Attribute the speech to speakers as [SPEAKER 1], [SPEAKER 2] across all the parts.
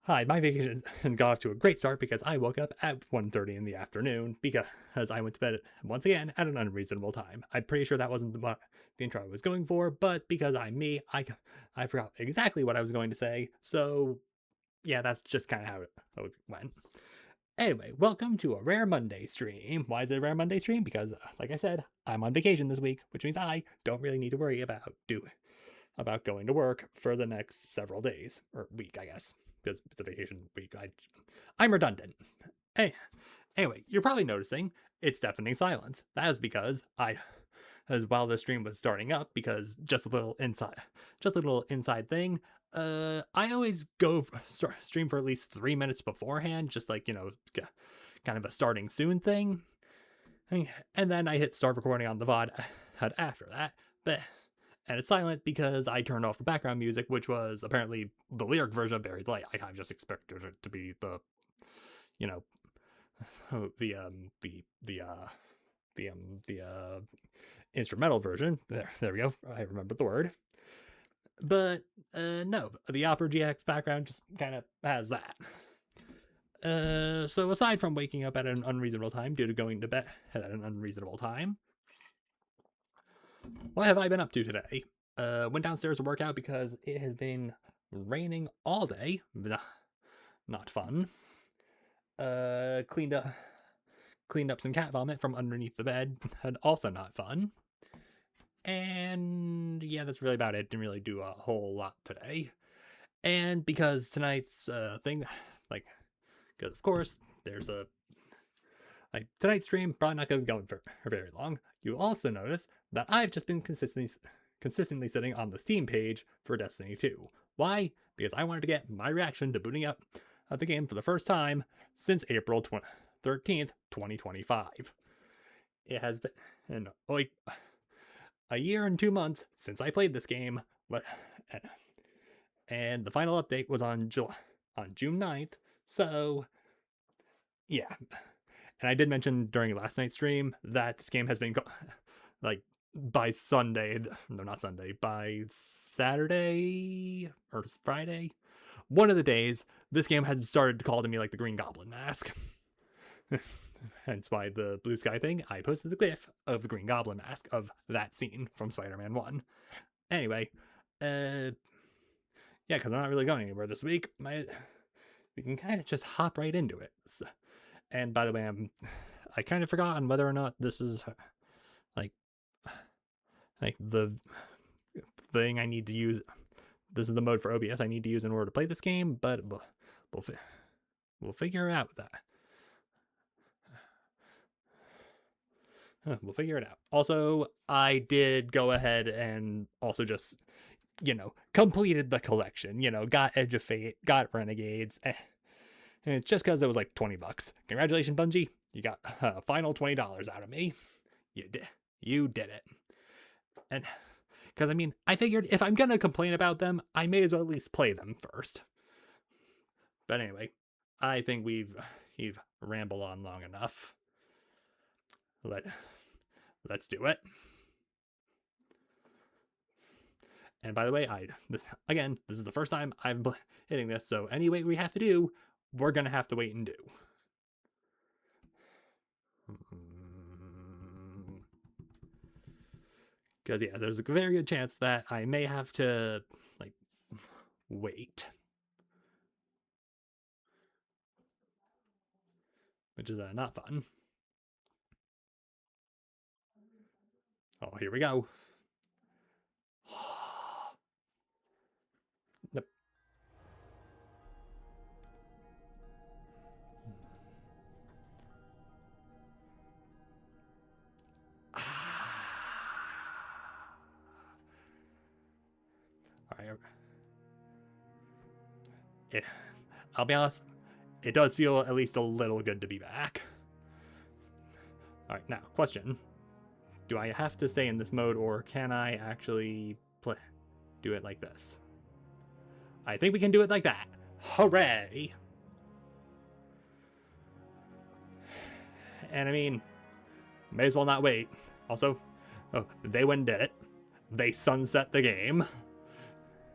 [SPEAKER 1] Hi, my vacation got off to a great start because I woke up at 1:30 in the afternoon because I went to bed once again at an unreasonable time. I'm pretty sure that wasn't the intro I was going for, but because I'm me, I forgot exactly what I was going to say. So yeah, that's just kind of how it went. Anyway, welcome to a Rare Monday stream. Why is it a Rare Monday stream? Because, like I said, I'm on vacation this week, which means I don't really need to worry about going to work for the next several days or week, I guess, because it's a vacation week. I'm redundant. Hey, anyway, you're probably noticing it's deafening silence. That is because as while the stream was starting up, because just a little inside thing. I always go stream for at least 3 minutes beforehand, just like kind of a starting soon thing, and then I hit start recording on the VOD after that. But and it's silent because I turned off the background music, which was apparently the lyric version of Buried Light. I kind of just expected it to be the, you know, the instrumental version. There we go. I remembered the word. But no, the Opera GX background just kind of has that. So aside from waking up at an unreasonable time due to going to bed at an unreasonable time, what have I been up to today? Went downstairs to work out because it has been raining all day. Not fun. Cleaned up some cat vomit from underneath the bed. And also not fun. And yeah, that's really about it. Didn't really do a whole lot today. And because tonight's thing, because of course there's tonight's stream probably not going to be going for very long. You also notice that I've just been consistently sitting on the Steam page for Destiny 2. Why? Because I wanted to get my reaction to booting up the game for the first time since April 13th, 2025. It has been a year and 2 months since I played this game, and the final update was on June 9th. So yeah, and I did mention during last night's stream that this game has been by Sunday, no, not Sunday, by Saturday or Friday, one of the days, this game has started to call to me like the Green Goblin mask. Hence why the blue sky thing, I posted the gif of the Green Goblin mask of that scene from Spider-Man 1. Anyway, yeah, because I'm not really going anywhere this week. We can kind of just hop right into it. So, and by the way, I kind of forgot on whether or not this is like the thing I need to use. This is the mode for OBS I need to use in order to play this game, but we'll figure it out with that. We'll figure it out. Also, I did go ahead and also just, completed the collection. Got Edge of Fate, got Renegades. And it's just because it was like $20. Congratulations, Bungie. You got a final $20 out of me. You did it. And because I figured if I'm gonna complain about them, I may as well at least play them first. But anyway, I think we've rambled on long enough. Let's do it. And by the way, this is the first time I'm hitting this, so any wait we have to do, we're gonna have to wait and do. Because yeah, there's a very good chance that I may have to wait, which is not fun. Oh, here we go. Nope. All right. I'll be honest, it does feel at least a little good to be back. All right, now question: do I have to stay in this mode, or can I actually do it like this? I think we can do it like that. Hooray! And may as well not wait. Also, they went and did it. They sunset the game.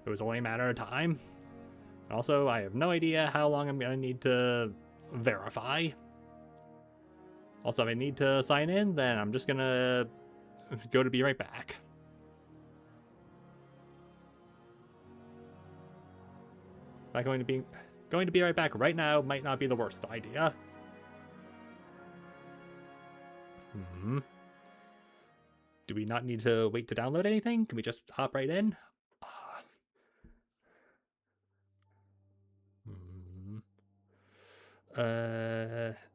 [SPEAKER 1] It was only a matter of time. Also, I have no idea how long I'm gonna need to verify. Also, if I need to sign in, then I'm just gonna go to be right back. Am I going to be right back right now might not be the worst idea. Do we not need to wait to download anything? Can we just hop right in?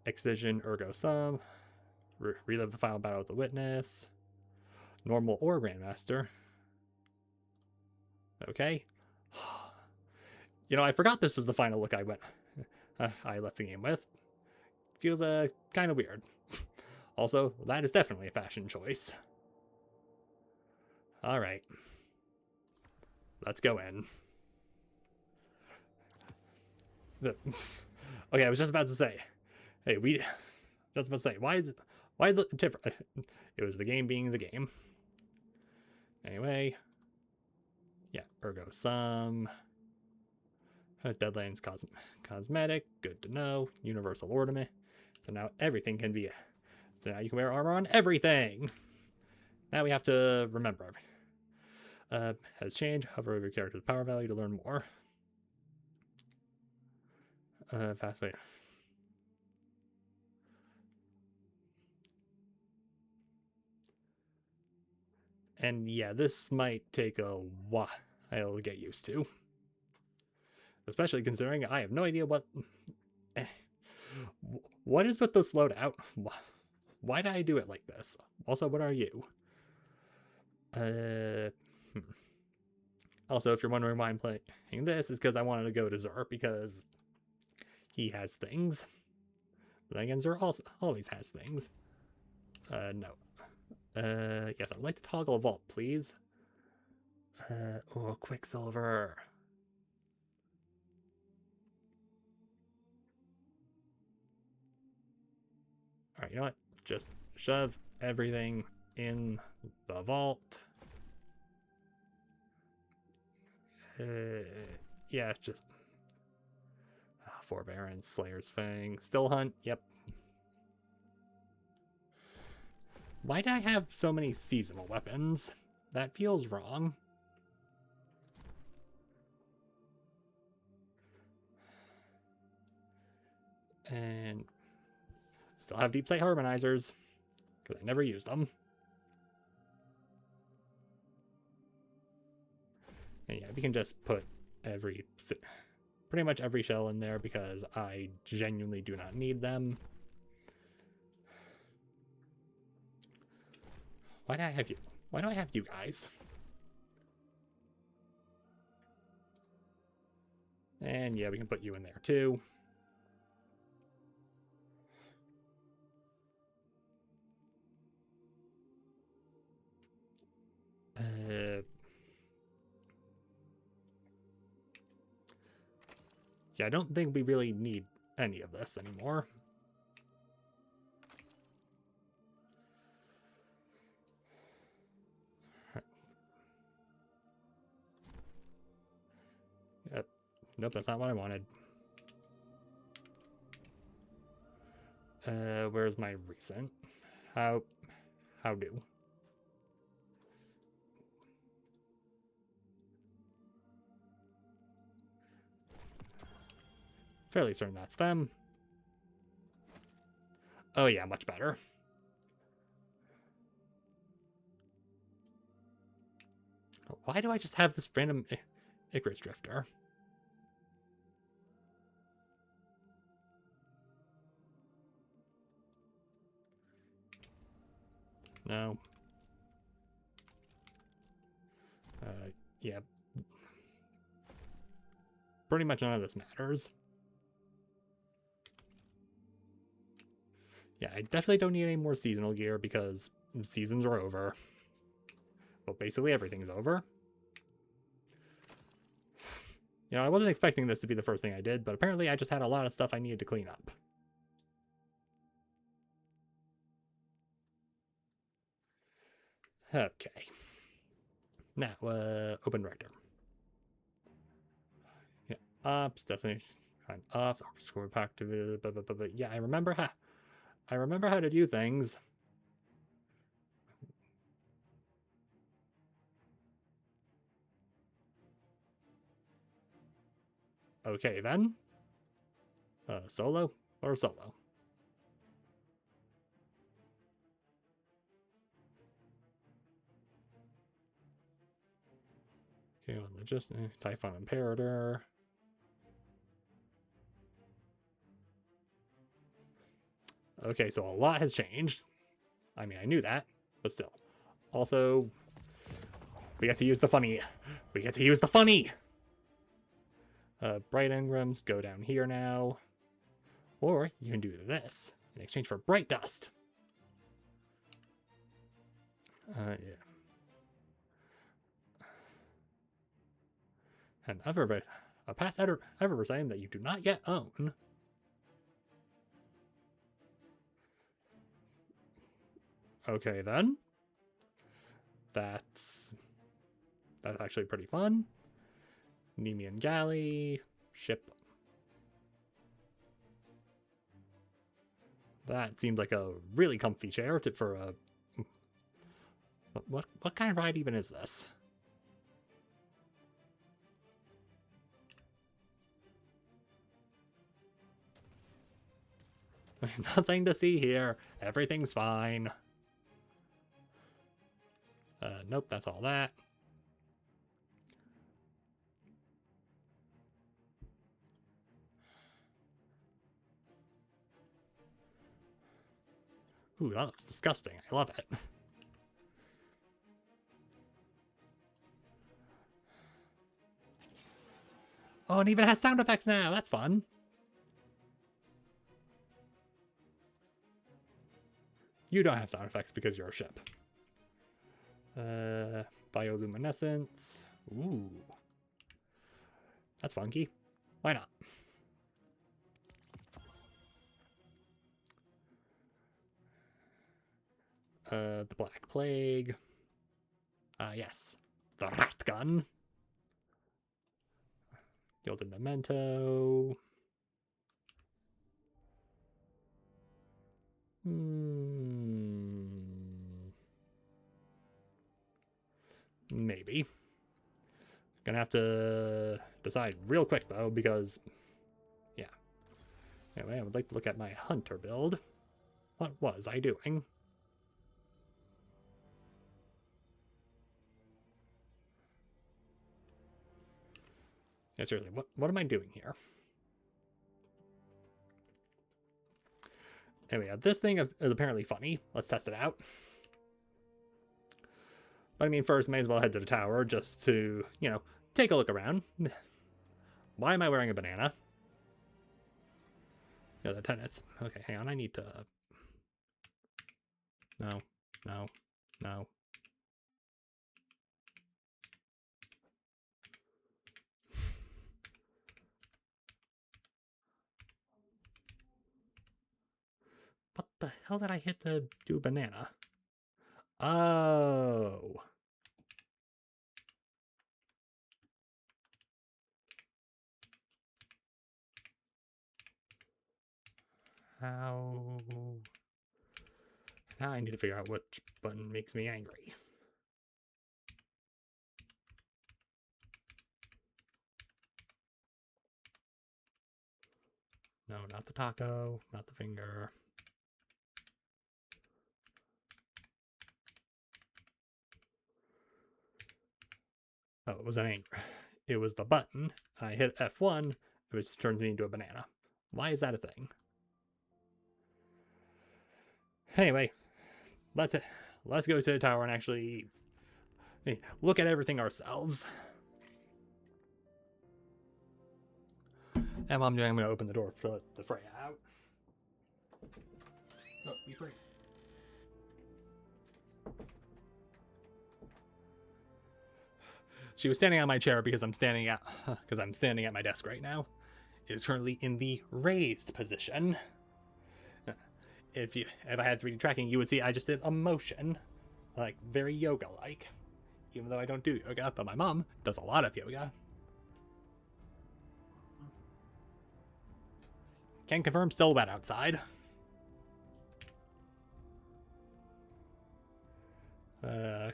[SPEAKER 1] Excision, ergo sum. Relive the final battle with the witness. Normal or Grandmaster. Okay. You know, I forgot this was the final look I left the game with. Feels kind of weird. Also, that is definitely a fashion choice. All right. Let's go in. Okay, I was just about to say. Hey, just about to say, why the different? It was the game being the game. Anyway, yeah, ergo sum. Deadlands cosmetic, good to know. Universal ornament. So now everything can be. So now you can wear armor on everything. Now we have to remember. Has changed. Hover over your character's power value to learn more. Fast wait. And yeah, this might take a while to get used to. Especially considering I have no idea what is with this loadout. Why did I do it like this? Also, what are you? Also, if you're wondering why I'm playing this, is because I wanted to go to Zer because he has things. But then again, Zer also always has things. No. Yes, I'd like to toggle a vault, please. Oh, Quicksilver. Alright, you know what? Just shove everything in the vault. Yeah, it's just Forbearance, Slayer's Fang, Still Hunt. Yep. Why do I have so many seasonal weapons? That feels wrong. And still have deep sight harmonizers because I never used them. And yeah, we can just put pretty much every shell in there because I genuinely do not need them. Why do I have you? Why do I have you guys? And yeah, we can put you in there too. Yeah, I don't think we really need any of this anymore. Yep. Nope, that's not what I wanted. Where's my recent? How do? Fairly certain that's them. Oh yeah, much better. Why do I just have this random Icarus Drifter? No. Yeah. Pretty much none of this matters. Yeah, I definitely don't need any more seasonal gear because seasons are over. Well, basically everything's over. You know, I wasn't expecting this to be the first thing I did, but apparently I just had a lot of stuff I needed to clean up. Okay. Now, open Rector. Yeah. Ops, destination, ops, score back to, yeah, I remember how to do things. Okay, then. Solo or solo? Okay, just Typhon Imperator. Okay, so a lot has changed. I mean, I knew that, but still. Also, we get to use the funny. We get to use the funny! Bright Engrams go down here now. Or you can do this in exchange for Bright Dust. Yeah. And a past ever saying that you do not yet own. Okay, then. That's actually pretty fun. Nemean Galley. Ship. That seems like a really comfy chair for a... What kind of ride even is this? Nothing to see here. Everything's fine. Nope, that's all that. Ooh, that looks disgusting. I love it. Oh, and even has sound effects now. That's fun. You don't have sound effects because you're a ship. Bioluminescence. Ooh. That's funky. Why not? The Black Plague. Yes. The Rat Gun. Gilded Memento. Maybe. Gonna have to decide real quick, though, because... Yeah. Anyway, I would like to look at my Hunter build. What was I doing? Yeah, seriously, what am I doing here? Anyway, this thing is apparently funny. Let's test it out. But I mean, first, may as well head to the tower just to, you know, take a look around. Why am I wearing a banana? Yeah, the tenants. Okay, hang on. I need to... No. What the hell did I hit to do banana? Oh. How... Now I need to figure out which button makes me angry. No, not the taco, not the finger. Oh, it was an anger. It was the button. I hit F1, which turns me into a banana. Why is that a thing? Anyway, let's go to the tower and actually look at everything ourselves. And while I'm doing, I'm going to open the door for the Freya out. Oh, be free. She was standing on my chair because I'm standing at my desk right now. It is currently in the raised position. If I had 3D tracking, you would see I just did a motion, like very yoga-like. Even though I don't do yoga, but my mom does a lot of yoga. Can confirm, still wet outside.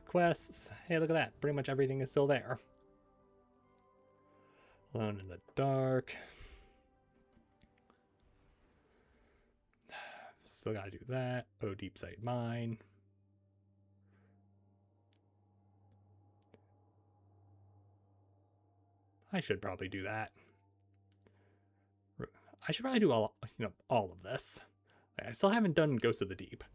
[SPEAKER 1] Quests. Hey, look at that. Pretty much everything is still there. Alone in the dark. Still gotta do that. Oh, deep sight mine. I should probably do that. I should probably do all of this. I still haven't done Ghost of the Deep.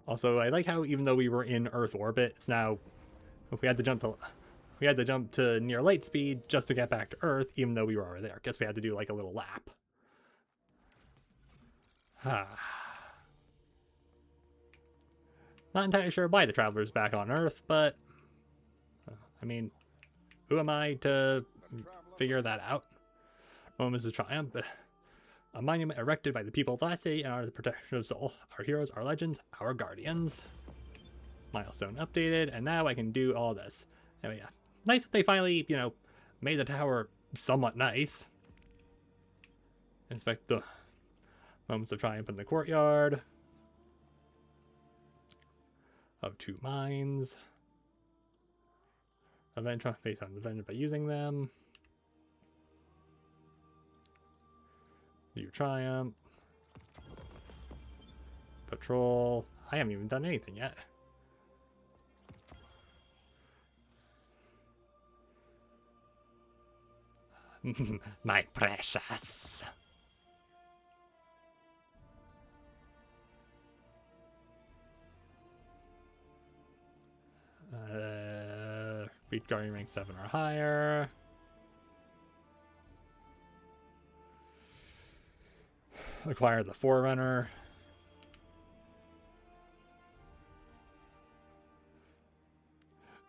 [SPEAKER 1] Also, I like how even though we were in Earth orbit, it's now we had to jump to near light speed just to get back to Earth, even though we were already there. Guess we had to do like a little lap. Not entirely sure why the traveler's back on Earth, but I mean, who am I to figure that out? Moments of triumph. A monument erected by the people of last city and are the protection of soul. Our heroes, our legends, our guardians. Milestone updated, and now I can do all this. Anyway, yeah. Nice that they finally, made the tower somewhat nice. Inspect the moments of triumph in the courtyard. Of 2 mines. Event based on the by using them. View triumph. Patrol. I haven't even done anything yet. My precious. Beat Guardian rank 7 or higher. Acquire the Forerunner.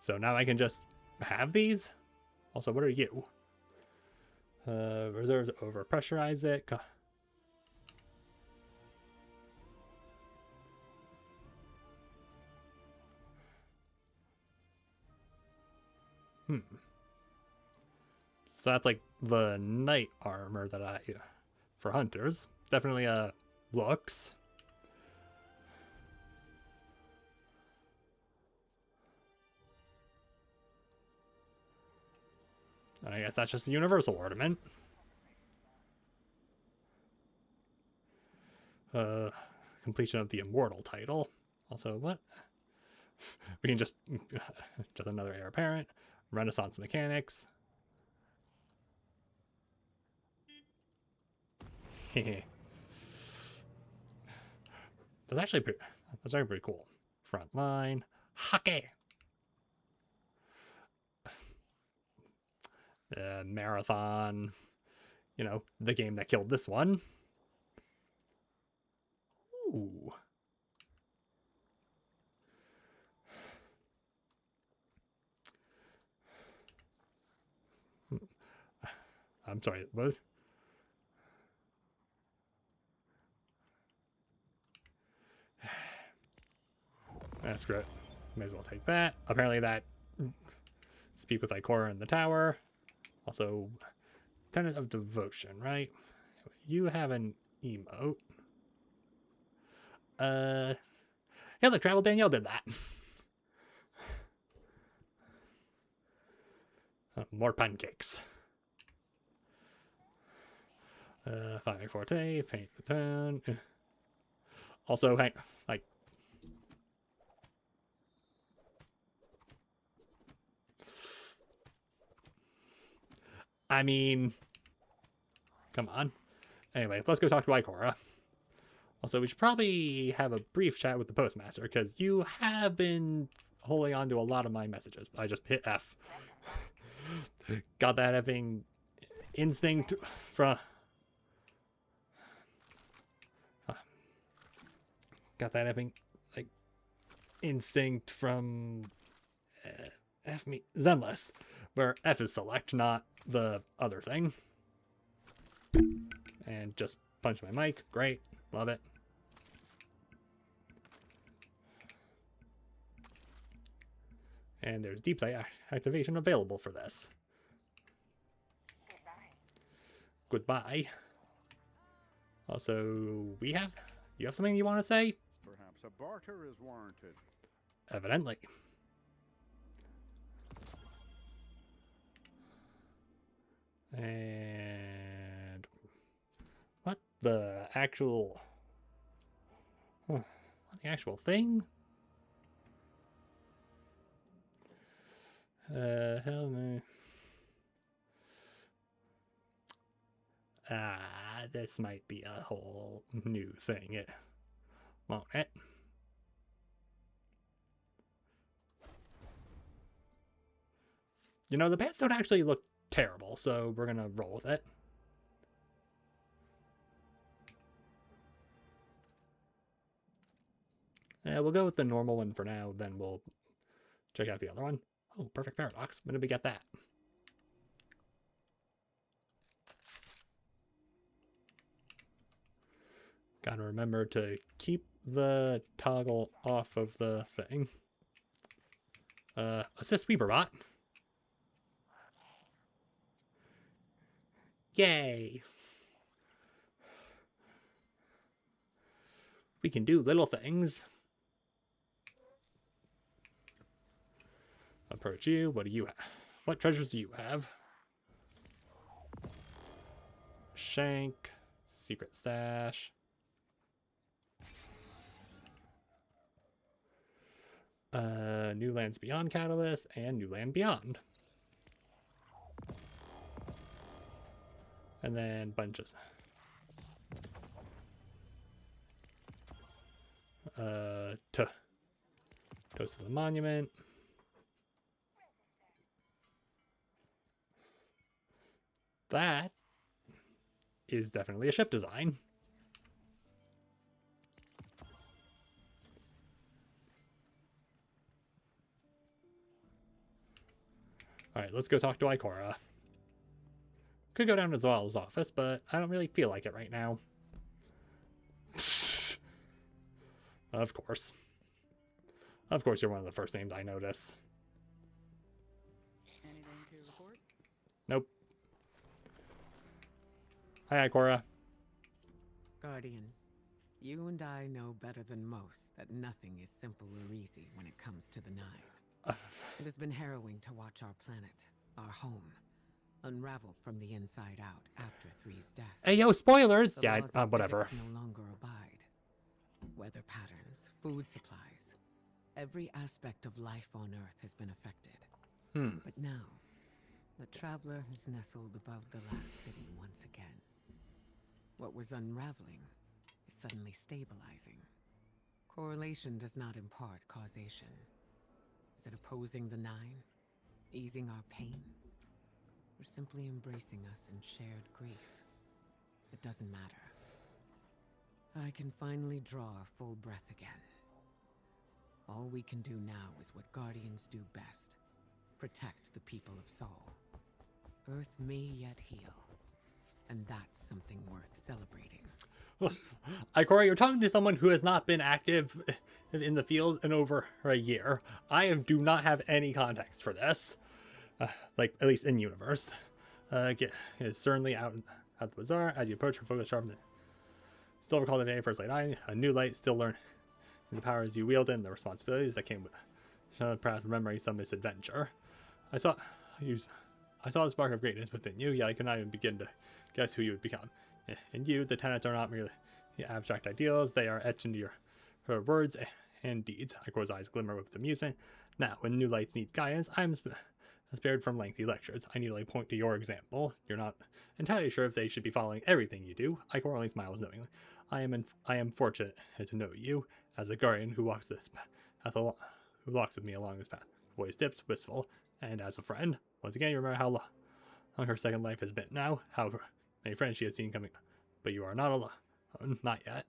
[SPEAKER 1] So now I can just have these? Also, what are you? Reserves overpressurize it. So that's like the knight armor that I for hunters. Definitely looks. I guess that's just a universal ornament. Completion of the immortal title. Also, what? We can just another heir apparent. Renaissance mechanics. That's actually pretty cool. Front line. Hockey. Marathon. The game that killed this one. Ooh. I'm sorry, what? That's great. May as well take that. Apparently that speak with Ikora in the tower. Also, tenet of devotion, right? You have an emote. Yeah, look, Travel Danielle did that. More pancakes. Fire Forte, paint the tone. Also, like, I mean, come on. Anyway, let's go talk to Ikora. Also, we should probably have a brief chat with the postmaster, because you have been holding on to a lot of my messages. I just hit F. Got that effing instinct from... Got that effing, like, instinct from... F me... Zenless, where F is select, not the other thing. And just punch my mic. Great. Love it. And there's deep sight activation available for this. Goodbye. Also, you have something you want to say?
[SPEAKER 2] Perhaps a barter is warranted.
[SPEAKER 1] Evidently. And what the actual thing? Hell no. This might be a whole new thing, won't it? You know, the pants don't actually look terrible, so we're gonna roll with it. We'll go with the normal one for now, then we'll check out the other one. Oh, perfect paradox. When did we get that? Gotta remember to keep the toggle off of the thing. Assist Weaverbot. Yay! We can do little things. Approach you. What do you have? What treasures do you have? Shank. Secret stash. New Lands Beyond Catalyst and New Land Beyond. And then bunches. Toast of the Monument. That is definitely a ship design. Alright, let's go talk to Ikora. Could go down to Zawal's office, but I don't really feel like it right now. Of course. Of course you're one of the first names I notice.
[SPEAKER 3] Anything to report?
[SPEAKER 1] Nope. Hi, Ikora.
[SPEAKER 3] Guardian, you and I know better than most that nothing is simple or easy when it comes to the Nine. It has been harrowing to watch our planet, our home, unravel from the inside out after Three's death.
[SPEAKER 1] Hey, yo, spoilers!
[SPEAKER 3] The
[SPEAKER 1] Yeah,
[SPEAKER 3] laws of
[SPEAKER 1] whatever.
[SPEAKER 3] physics no longer abide. Weather patterns, food supplies, every aspect of life on Earth has been affected. But now, the Traveler has nestled above the last city once again. What was unraveling is suddenly stabilizing. Correlation does not impart causation. Is it opposing the Nine? Easing our pain? Or simply embracing us in shared grief? It doesn't matter. I can finally draw a full breath again. All we can do now is what Guardians do best. Protect the people of Sol. Earth may yet heal. And that's something worth celebrating.
[SPEAKER 1] Ikora, you're talking to someone who has not been active in the field in over a year. Do not have any context for this. Like, at least in universe. It's certainly out at the bazaar as you approach your focus sharpen. Still recall the day first light eye, a new light, still learn the powers you wield and the responsibilities that came with it. Perhaps remembering some misadventure. I saw the spark of greatness within you, yet I could not even begin to guess who you would become. And you, the tenets, are not merely abstract ideals, they are etched into her words and deeds. Ikora's eyes glimmer with amusement. Now, when new lights need guidance, I am spared from lengthy lectures. I need to point to your example. You're not entirely sure if they should be following everything you do. Ikora only smiles knowingly. I am fortunate to know you as a guardian who walks this path who walks with me along this path. Voice dips, wistful, and as a friend. Once again, you remember how long her second life has been now, how many friends she has seen coming, but you are not alone. Not yet.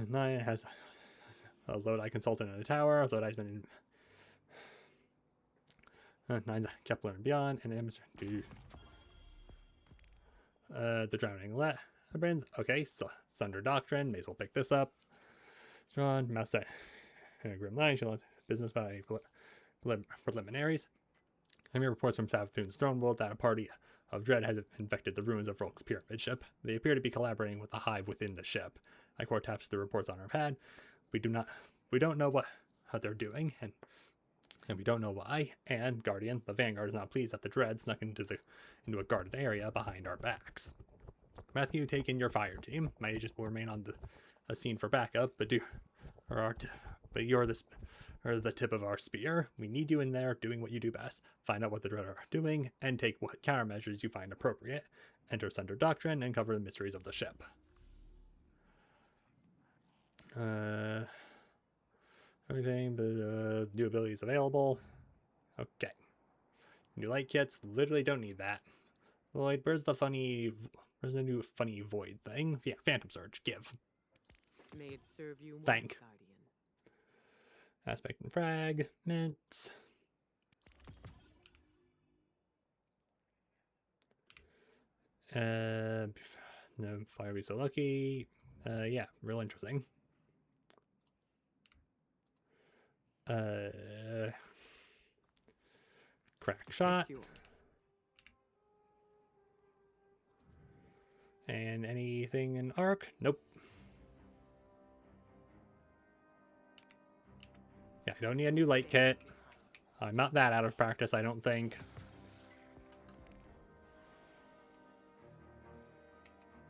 [SPEAKER 1] Naya has a Lodi consultant in the tower. Lodi's been in Nine's Kepler and beyond, and the drowning labyrinth. Okay, so Sunder Doctrine. May as well pick this up. Drawn, mouse set in a grim line. She'll business by preliminaries. I'm here reports from Savathun's throne world that a party of dread has infected the ruins of Rolk's pyramid ship. They appear to be collaborating with the hive within the ship. Icor taps the reports on her pad. We don't know what they're doing, and we don't know why. And Guardian, the Vanguard, is not pleased that the dread snuck into a guarded area behind our backs. I'm asking you to take in your fire team. My agents will remain on the scene for backup, but you're the tip of our spear. We need you in there doing what you do best. Find out what the Dread are doing and take what countermeasures you find appropriate. Enter Center Doctrine and cover the mysteries of the ship. Everything but new abilities available. Okay. New light kits. Literally don't need that. Lloyd, where's the new funny void thing? Yeah, Phantom Surge. Give.
[SPEAKER 3] May it serve you well,
[SPEAKER 1] Thank.
[SPEAKER 3] Guardian.
[SPEAKER 1] Aspect and fragments. No, why are we so lucky? Yeah, real interesting. Crack shot.
[SPEAKER 3] It's yours.
[SPEAKER 1] And anything in arc? Nope. Yeah, I don't need a new light kit. I'm not that out of practice, I don't think.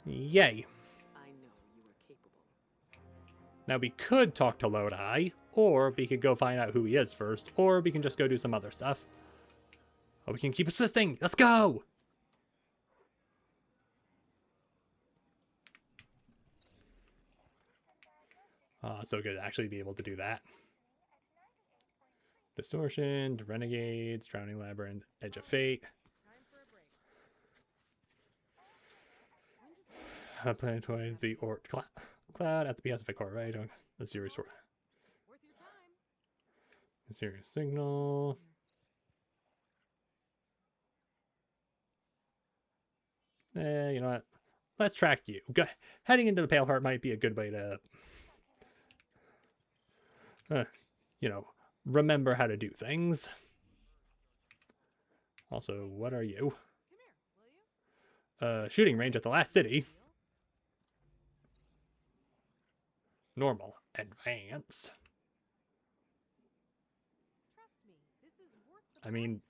[SPEAKER 1] Yay.
[SPEAKER 3] I know you are capable.
[SPEAKER 1] Now we could talk to Lodi, or we could go find out who he is first, or we can just go do some other stuff. Oh, we can keep assisting. Let's go! So good to actually be able to do that. Distortion, Renegades, Drowning Labyrinth, Edge of Fate. Planetoid, the Ort Cloud at the behest of a core, right? A serious sword. A serious signal. You know what? Let's track you. Heading into the Pale Heart might be a good way to, remember how to do things. Also, what are you? Shooting range at the last city. Normal. Advanced. I mean,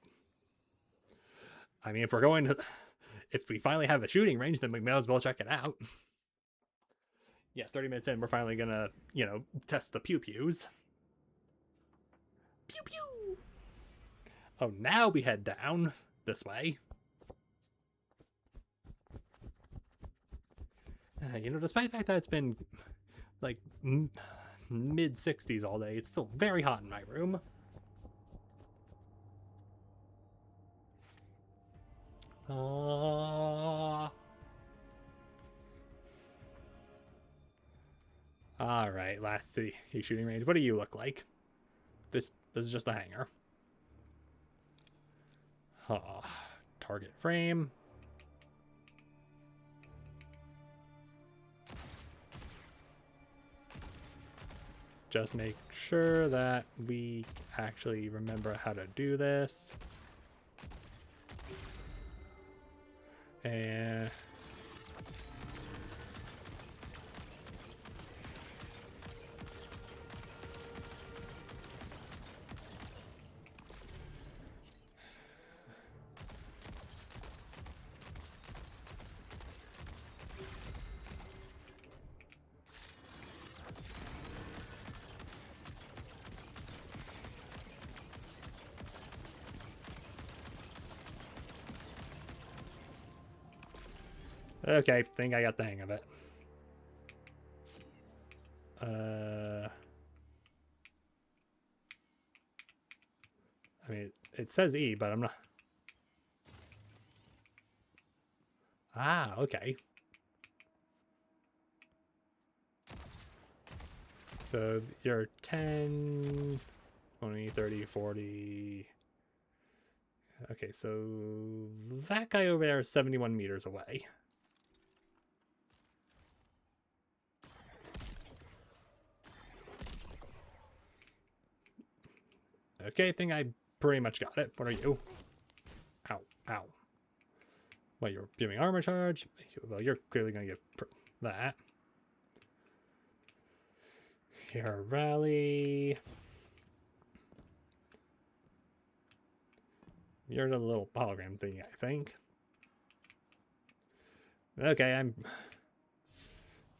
[SPEAKER 1] if we're going to, if we finally have a shooting range, then we may as well check it out. Yeah, 30 minutes in, we're finally gonna, test the pew-pews. Pew-pew! Oh, now we head down this way. Despite the fact that it's been, like, mid-60s all day, it's still very hot in my room. Alright, last city shooting range. What do you look like? This is just a hangar. Target frame. Just make sure that we actually remember how to do this. And okay, think I got the hang of it. I mean, it says E, but I'm not. Ah, okay. So you're 10, 20, 30, 40. Okay, so that guy over there is 71 meters away. Okay, I think I pretty much got it. What are you? Ow, ow. Well, you're giving armor charge. Well, you're clearly going to get that. Here, rally. You're the little hologram thingy, I think. Okay,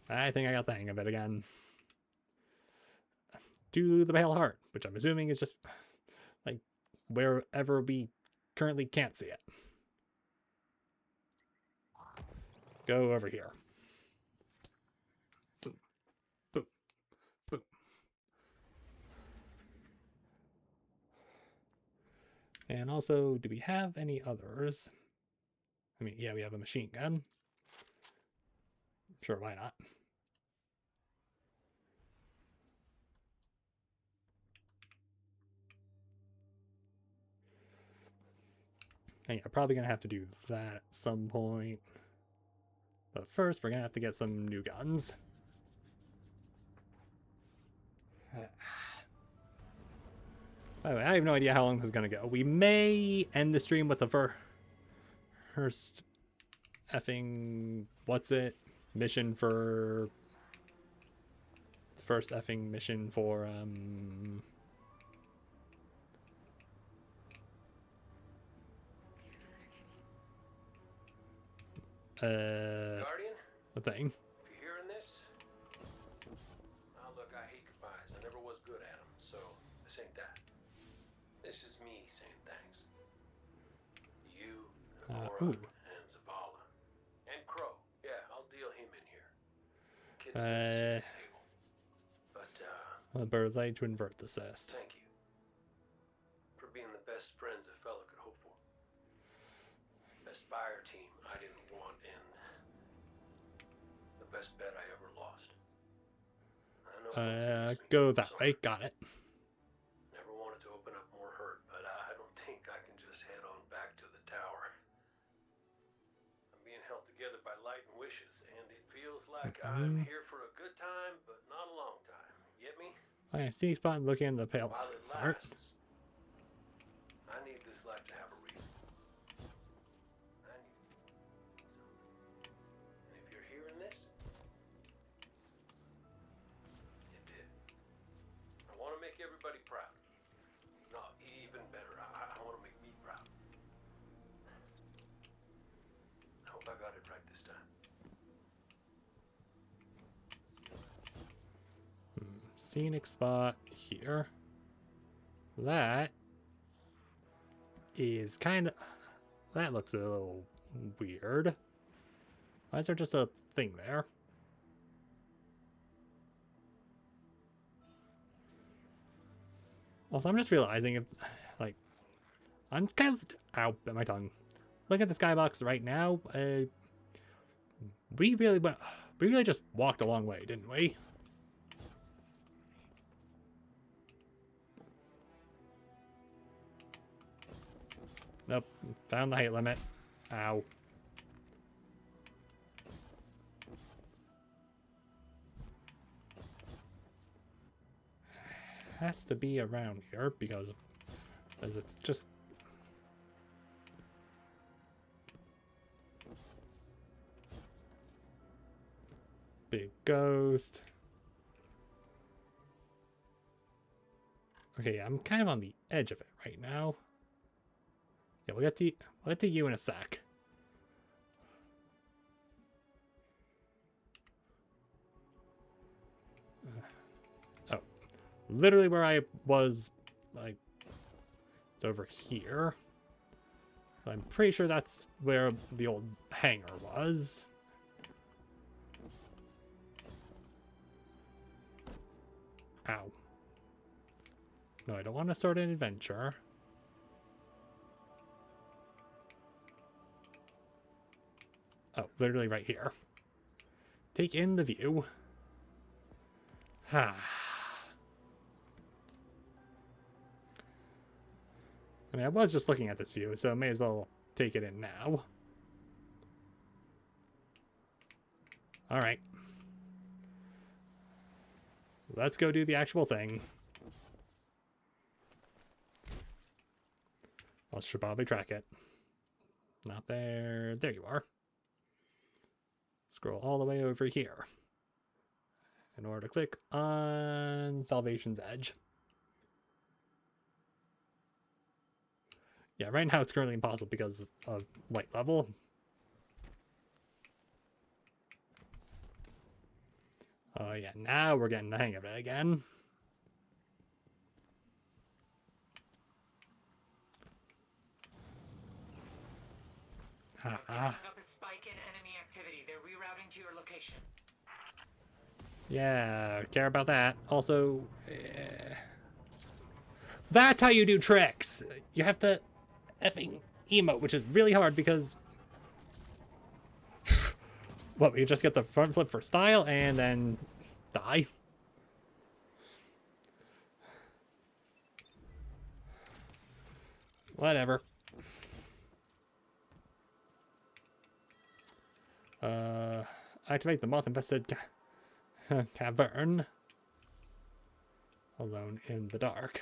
[SPEAKER 1] I think I got the hang of it again. To the Pale Heart, which I'm assuming is just like wherever we currently can't see it. Go over here. Boop, boop, boop. And also, do we have any others? I mean, yeah, we have a machine gun. Sure, why not? And yeah, probably gonna have to do that at some point. But first, we're gonna have to get some new guns. By the way, I have no idea how long this is gonna go. We may end the stream with the first effing mission for first effing mission for
[SPEAKER 4] Guardian?
[SPEAKER 1] a thing.
[SPEAKER 4] If you're hearing this, look, I hate goodbyes. I never was good at them, so this ain't that. This is me saying thanks. You, and Cora, and Zavala. And Crow. Yeah, I'll deal him in here. Kids at the table. But,
[SPEAKER 1] Birthday to invert the cest.
[SPEAKER 4] thank you. For being the best friends a fella could hope for. Best fire team I didn't want, and the best bet I ever lost. I know folks against me,
[SPEAKER 1] Go
[SPEAKER 4] I'm
[SPEAKER 1] that
[SPEAKER 4] sorry.
[SPEAKER 1] way. Got it.
[SPEAKER 4] Never wanted to open up more hurt, but I don't think I can just head on back to the tower. I'm being held together by light and wishes, and it feels like I'm here for a good time, but not a long time. You get me?
[SPEAKER 1] I see spot looking in the Pale
[SPEAKER 4] While it
[SPEAKER 1] Heart.
[SPEAKER 4] lasts, I need this life to have a reason. I need something. And if you're hearing this, it did. I want to make everybody proud. No, even better, I want to make me proud. I hope I got it right this time.
[SPEAKER 1] Scenic spot here. That is kind of... That looks a little weird. Why is there just a thing there? Also, I'm just realizing if... Like... I'm kind of... Ow, bit my tongue. Look at the skybox right now. We really just walked a long way, didn't we? Nope. Found the height limit. Ow. Has to be around here because it's just... Big ghost. Okay, I'm kind of on the edge of it right now. Yeah, we'll get to you in a sec. Oh, literally where I was, like, it's over here. I'm pretty sure that's where the old hangar was. Ow. No, I don't want to start an adventure. Oh, literally right here. Take in the view. I mean, I was just looking at this view, so I may as well take it in now. Alright. Let's go do the actual thing. I should probably track it. Not there. There you are. Scroll all the way over here in order to click on Salvation's Edge. Yeah, right now it's currently impossible because of light level. Oh yeah, now we're getting the hang of it again.
[SPEAKER 5] Picking up a spike in enemy activity. They're rerouting to your location.
[SPEAKER 1] Yeah, care about that. Also, that's how you do tricks. You have to effing emote, which is really hard because what, we just get the front flip for style and then die. Whatever. Activate the moth-infested cavern. Alone in the dark.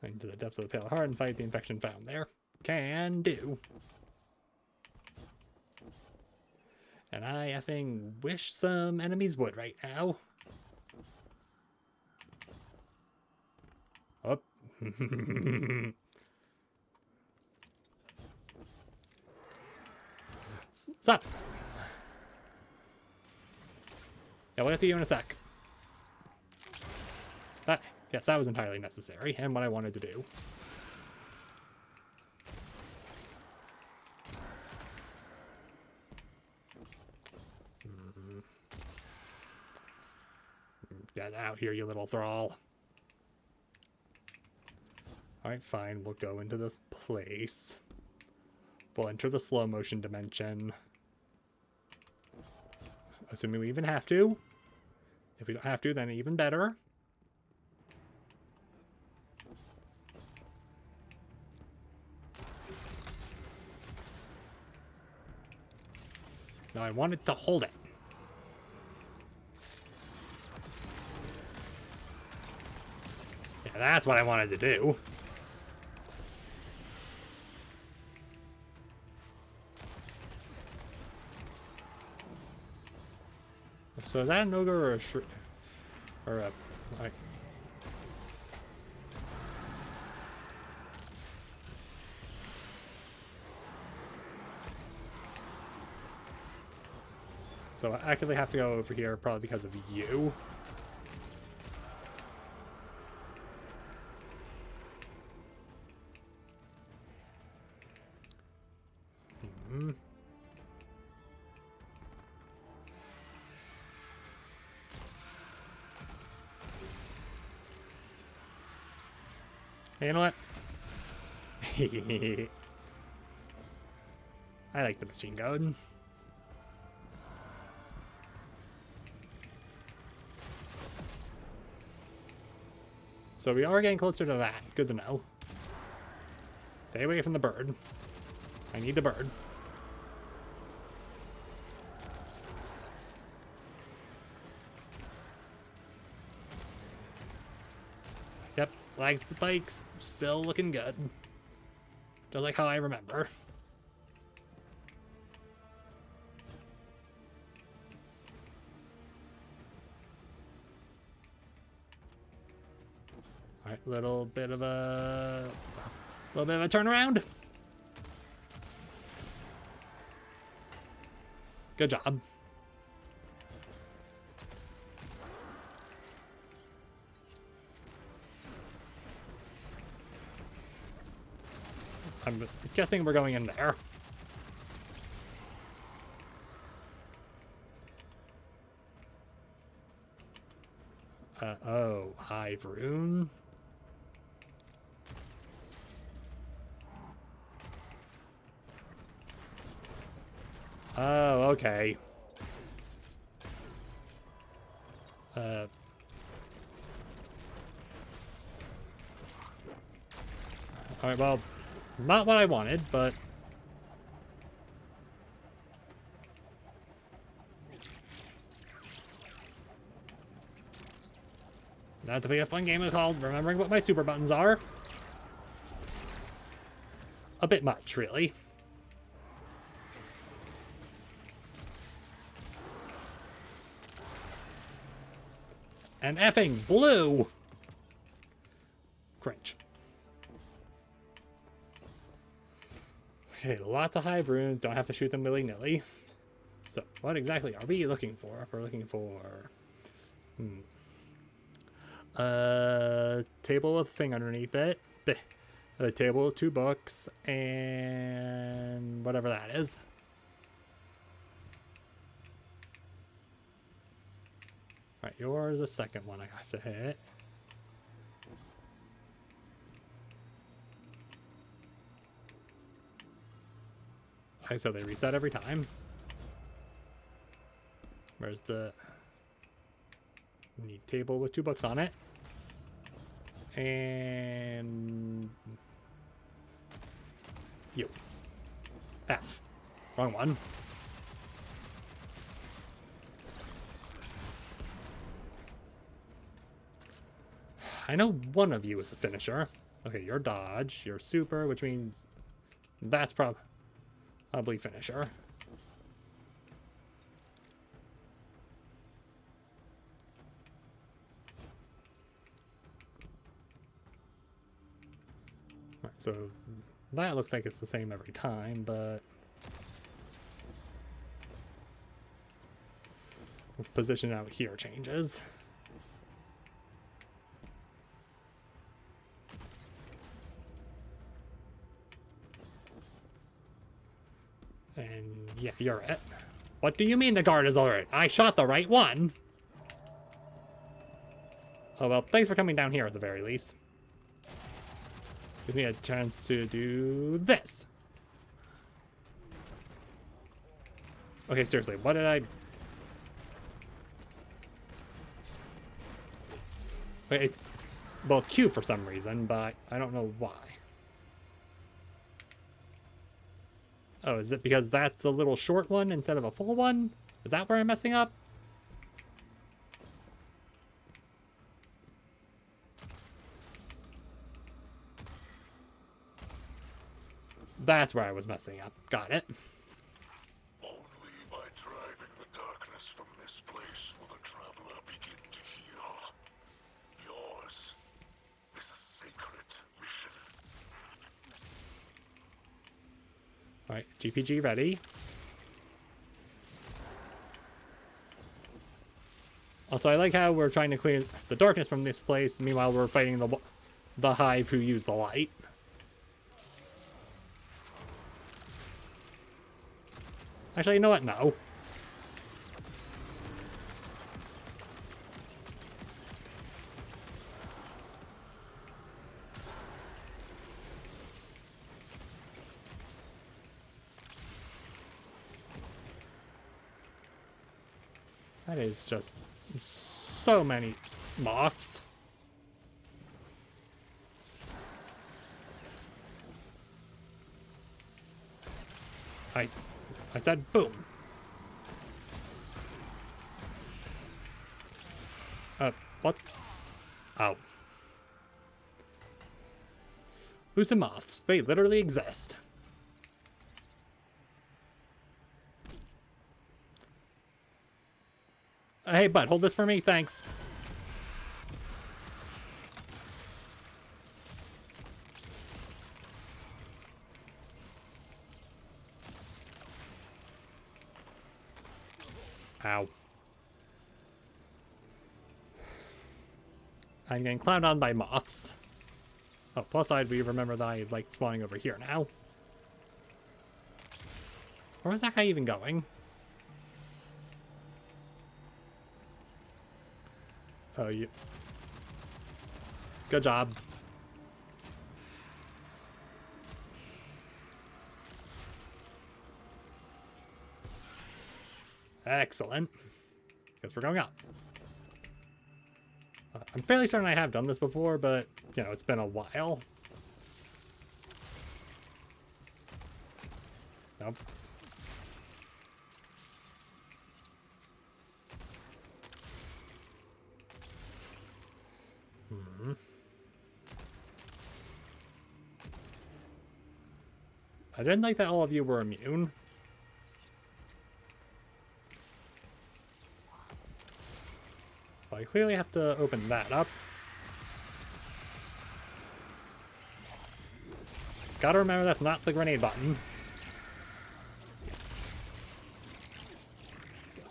[SPEAKER 1] Into the depths of the pale heart and fight the infection found there. Can do. And I effing wish some enemies would right now. Oh. Stop. Yeah, we'll get to you in a sec. Yes, that was entirely necessary and what I wanted to do. Get out here, you little thrall. Alright, fine. We'll go into this place. We'll enter the slow motion dimension. Assuming we even have to. If we don't have to, then even better. Now I wanted to hold it. Yeah, that's what I wanted to do. So is that an ogre or a shrew? Or a... Like, so I actively have to go over here probably because of you. Hey, you know what? I like the machine gun. So we are getting closer to that. Good to know. Stay away from the bird. I need the bird. Yep, flags the spikes. Still looking good. Just like how I remember. Alright, little bit of a turnaround. Good job. I'm guessing we're going in there. Oh, Hive Rune. Oh, okay. Alright, well, not what I wanted, but... That's to be a fun game called remembering what my super buttons are. a bit much, really. And effing blue! Cringe. Okay, lots of hive runes. Don't have to shoot them willy-nilly. So, what exactly are we looking for? We're looking for... table with a thing underneath it. A table with 2 books. And... whatever that is. Right, you're the second one I have to hit. Okay, so they reset every time. Where's the... we need table with 2 books on it. And... you. F. Wrong one. I know one of you is a finisher. Okay, you're dodge, you're super, which means that's probably finisher. Right, so that looks like it's the same every time, but position out here changes. And yeah, you're it. What do you mean the guard is alright? I shot the right one! Oh well, thanks for coming down here at the very least. Gives me a chance to do this. Okay, seriously, what did I... Wait, it's... well, it's Q for some reason, but I don't know why. Oh, is it because that's a little short one instead of a full one? Is that where I'm messing up? That's where I was messing up. Got it.
[SPEAKER 6] Only by driving the darkness from this place will the traveler begin to heal. Yours is a sacred mission.
[SPEAKER 1] Alright, GPG ready. Also, I like how we're trying to clear the darkness from this place, meanwhile we're fighting the hive who use the light. Actually, you know what? No. That is just so many moths. I said boom. What? Oh. Who's the moths? They literally exist. Hey, bud, hold this for me. Thanks. Ow. I'm getting clowned on by moths. Oh, plus side, we remember that I like spawning over here now. Where was that guy even going? Oh, you. Good job. Excellent. Guess we're going up. I'm fairly certain I have done this before, but, you know, it's been a while. Nope. I didn't think that all of you were immune. Well, I clearly have to open that up. Gotta remember that's not the grenade button.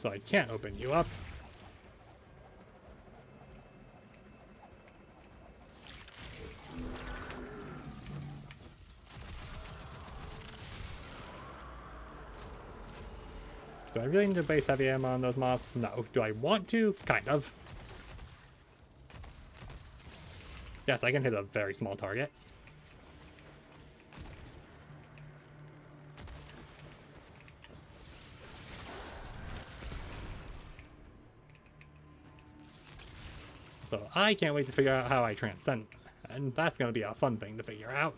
[SPEAKER 1] So I can't open you up. Do I really need to base heavy ammo on those moths? No. Do I want to? Kind of. Yes, I can hit a very small target. So I can't wait to figure out how I transcend, and that's going to be a fun thing to figure out.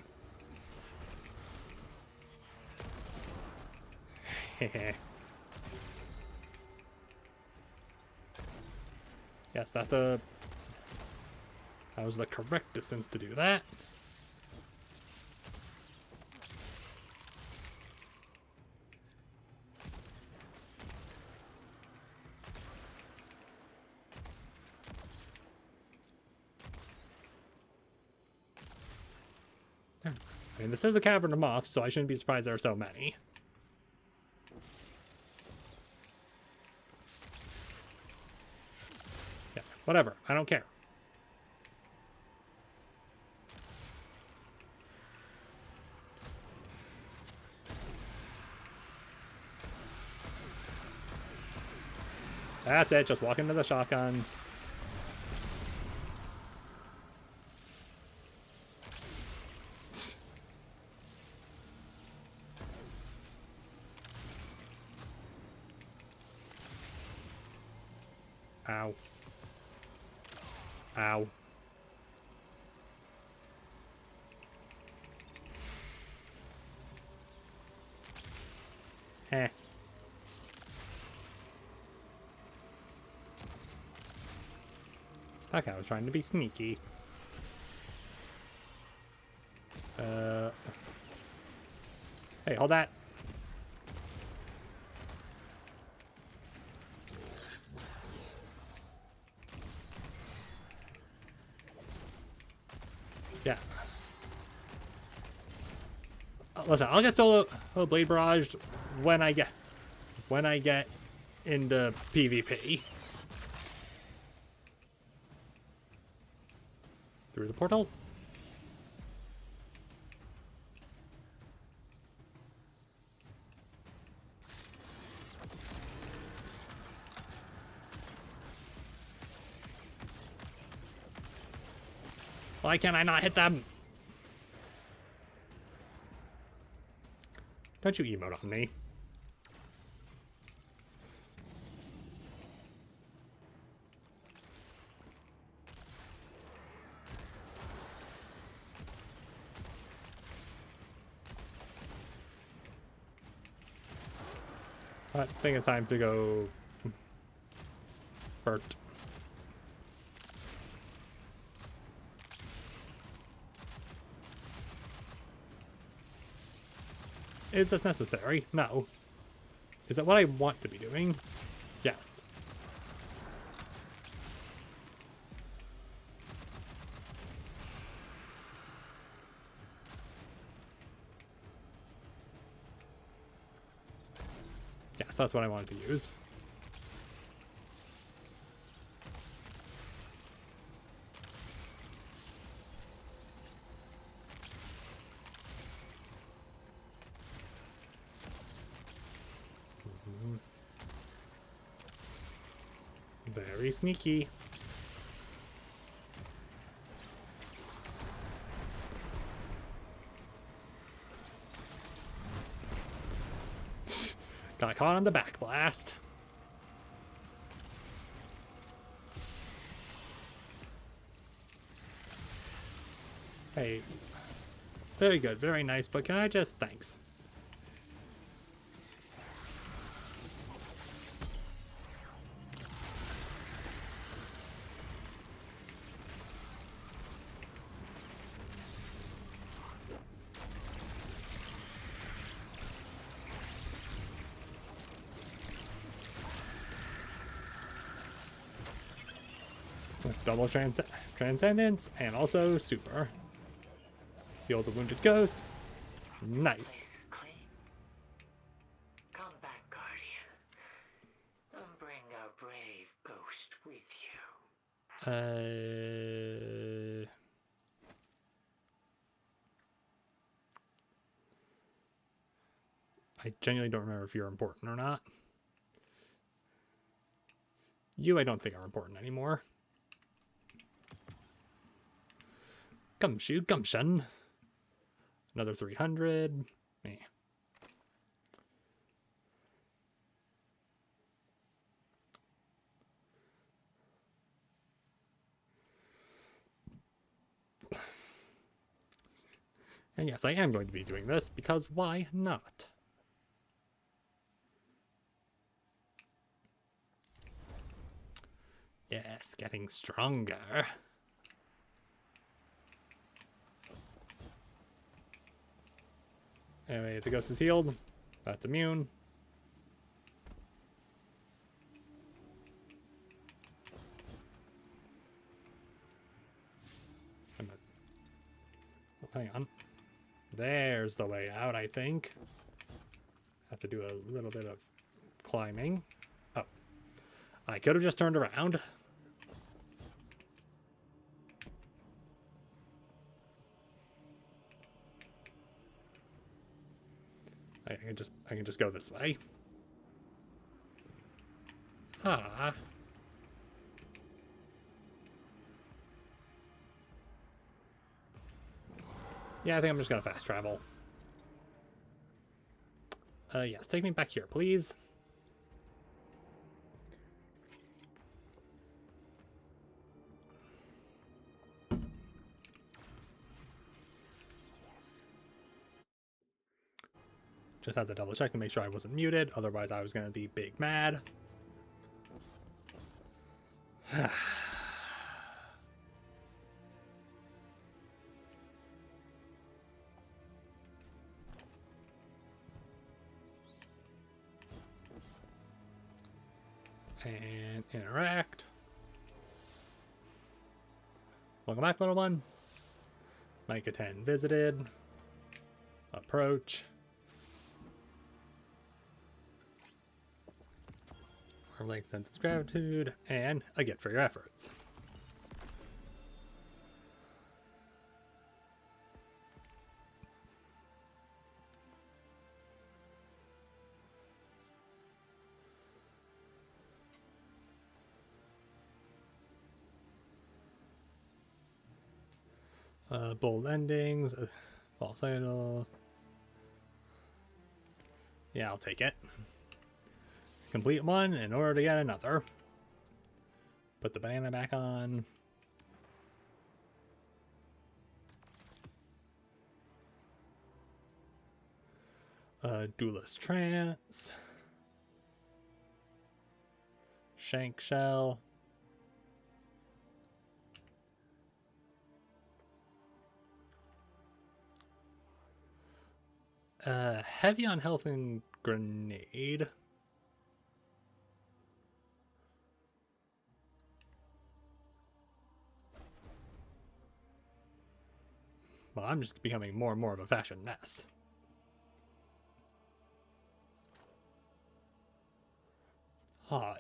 [SPEAKER 1] Yes, that was the correct distance to do that. I mean, this is a cavern of moths, so I shouldn't be surprised there are so many. Yeah, whatever. I don't care. That's it. Just walk into the shotgun. Ow. Ow. Heh. That guy was trying to be sneaky. Hey, hold that. Yeah. Listen, I'll get solo blade barraged when I get into PvP. Through the portal. Why can't I not hit them? Don't you emote on me. I think it's time to go Bert. Is this necessary? No. Is it what I want to be doing? Yes. Yes, that's what I wanted to use. Very sneaky. Got caught on the back blast. Hey. Very good, very nice, but can I just... Thanks. Double transcendence and also super. Heal the wounded ghost. Nice.
[SPEAKER 5] Place is clean. Come back, Guardian. And bring a brave ghost with you.
[SPEAKER 1] I genuinely don't remember if you're important or not. You, I don't think are important anymore. Gumshoe, gumption. Another 300. Meh. And yes, I am going to be doing this because why not? Yes, getting stronger. Anyway, the ghost is healed. That's immune. Hang on. There's the way out, I think. Have to do a little bit of climbing. Oh. I could have just turned around. I can just go this way. Ah. Yeah, I think I'm just gonna fast travel. Yes, take me back here, please. Just had to double check to make sure I wasn't muted, otherwise I was gonna be big mad. And interact. Welcome back, little one. Micah 10 visited. Approach. Link sends its gratitude, and a gift for your efforts. Bold endings, false idol. Yeah, I'll take it. Complete one in order to get another. Put the banana back on. Duelist Trance. Shank Shell. Heavy on health and grenade. Well, I'm just becoming more and more of a fashion mess.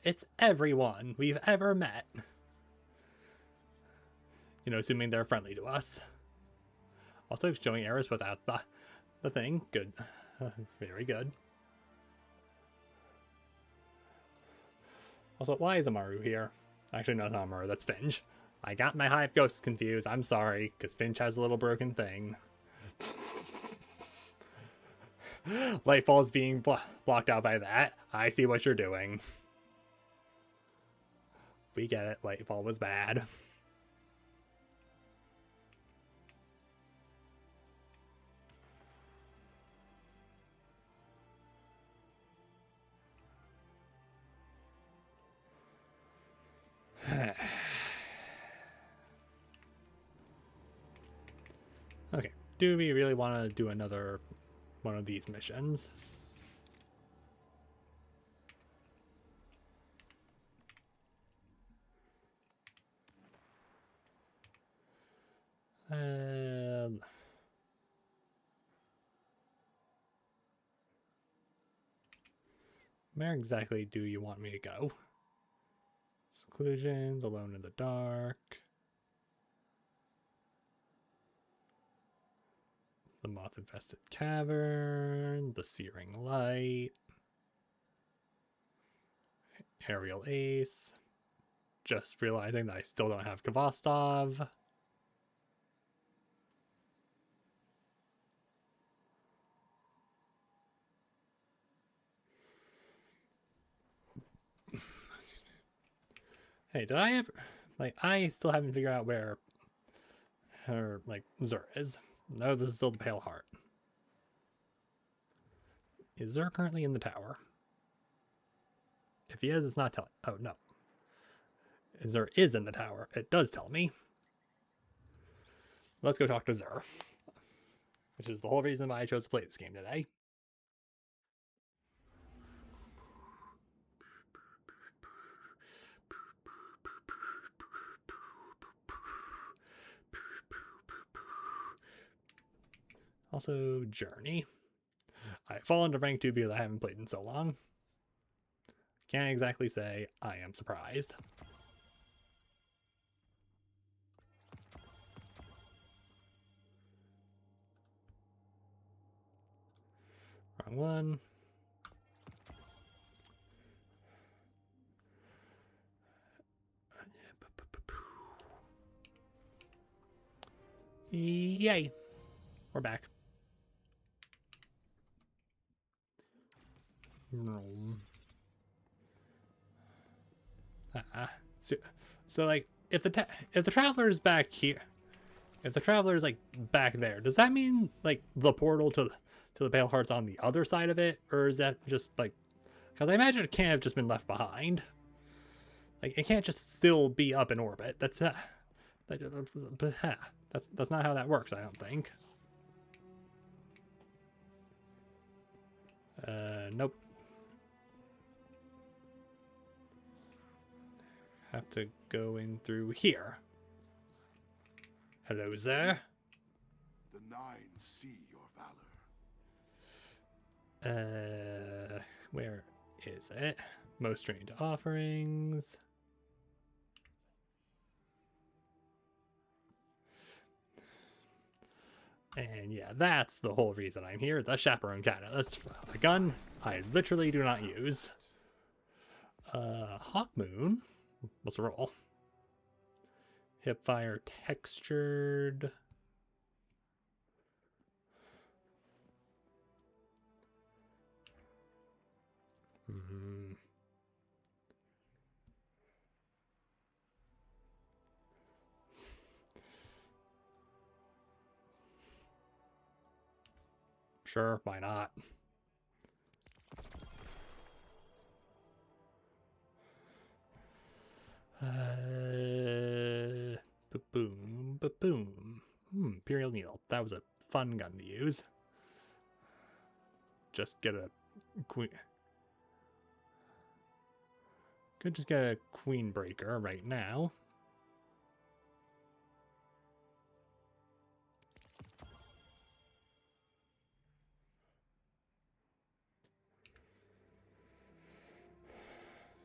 [SPEAKER 1] It's everyone we've ever met. You know, assuming they're friendly to us. Also showing errors without the thing. Good. Very good. Also, why is Amaru here? Actually, no, it's not Amaru, that's Finch. I got my Hive Ghosts confused. I'm sorry, because Finch has a little broken thing. Lightfall's being blocked out by that. I see what you're doing. We get it. Lightfall was bad. Okay, do we really want to do another one of these missions? Where exactly do you want me to go? Seclusions, alone in the dark. The moth-infested cavern, the searing light. Aerial ace. Just realizing that I still don't have Kvostov. Hey, did I ever... Like, I still haven't figured out where her, like, Zur is. No, this is still the Pale Heart. Is Zur currently in the tower? If he is, it's not telling... Oh, no. Zur is in the tower. It does tell me. Let's go talk to Zur. Which is the whole reason why I chose to play this game today. Also, Journey. I've fallen to rank 2 because I haven't played in so long. Can't exactly say I am surprised. Wrong one. Yay. We're back. So like, if the traveler is back here, if the traveler is like back there, does that mean like the portal to the Pale Heart's on the other side of it, or is that just like? Because I imagine it can't have just been left behind. Like it can't just still be up in orbit. That's not how that works. I don't think. Nope. Have to go in through here. Hello there.
[SPEAKER 6] The Nine see your valor.
[SPEAKER 1] Where is it? Most strange offerings. And yeah, that's the whole reason I'm here. The Chaperone Catalyst. A gun I literally do not use. Hawkmoon. What's the roll? Hipfire textured. Sure, why not? Ba-boom, ba-boom. Imperial Needle. That was a fun gun to use. Just get a queen. Could just get a queen breaker right now.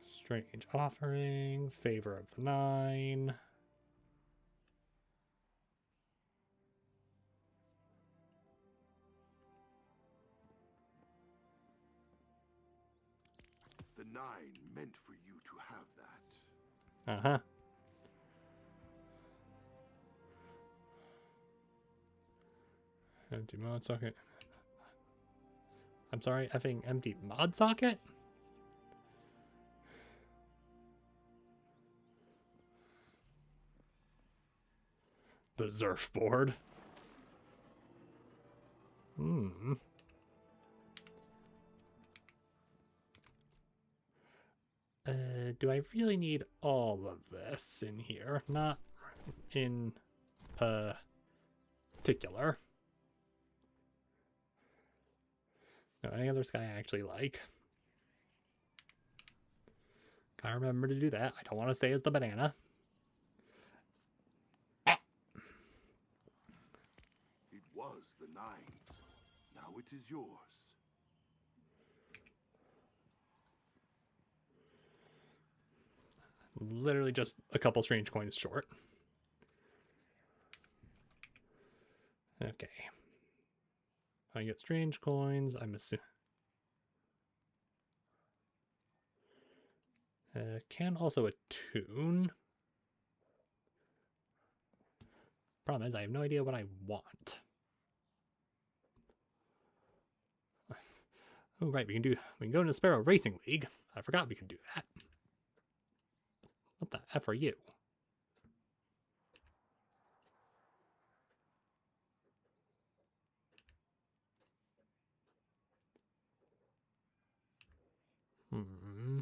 [SPEAKER 1] Strange offerings, favor of the 9.
[SPEAKER 6] The Nine meant for you to have that.
[SPEAKER 1] Uh-huh. Empty mod socket. I'm sorry, effing empty mod socket? The Zerf board. Do I really need all of this in here? Not in particular. No, any other sky I actually like. Gotta remember to do that. I don't want to stay as the banana.
[SPEAKER 6] was the Nine's. Now it is yours.
[SPEAKER 1] Literally just a couple strange coins short. Okay. I get strange coins. I'm assuming. Can also attune. Problem is, I have no idea what I want. Oh right, we can go into Sparrow Racing League. I forgot we could do that. What the F are you? Hmm.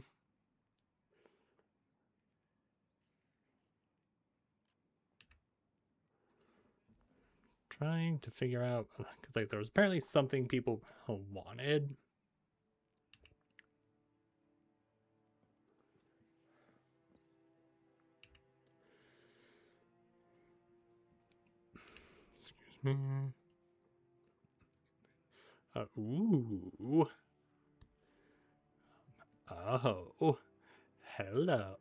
[SPEAKER 1] Trying to figure out, because like there was apparently something people wanted. Excuse me. Ooh. Oh. Hello.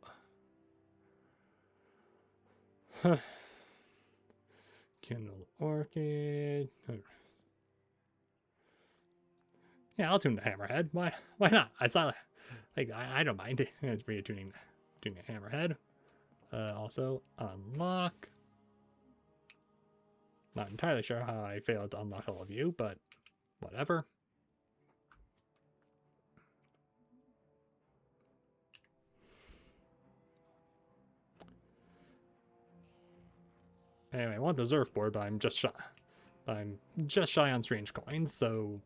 [SPEAKER 1] Kindle Orchid. Yeah, I'll tune the Hammerhead. Why not? I saw like I don't mind. It's tuning the Hammerhead. Also unlock. Not entirely sure how I failed to unlock all of you, but whatever. Anyway, I want the surfboard, but I'm just shy. I'm just shy on strange coins, so.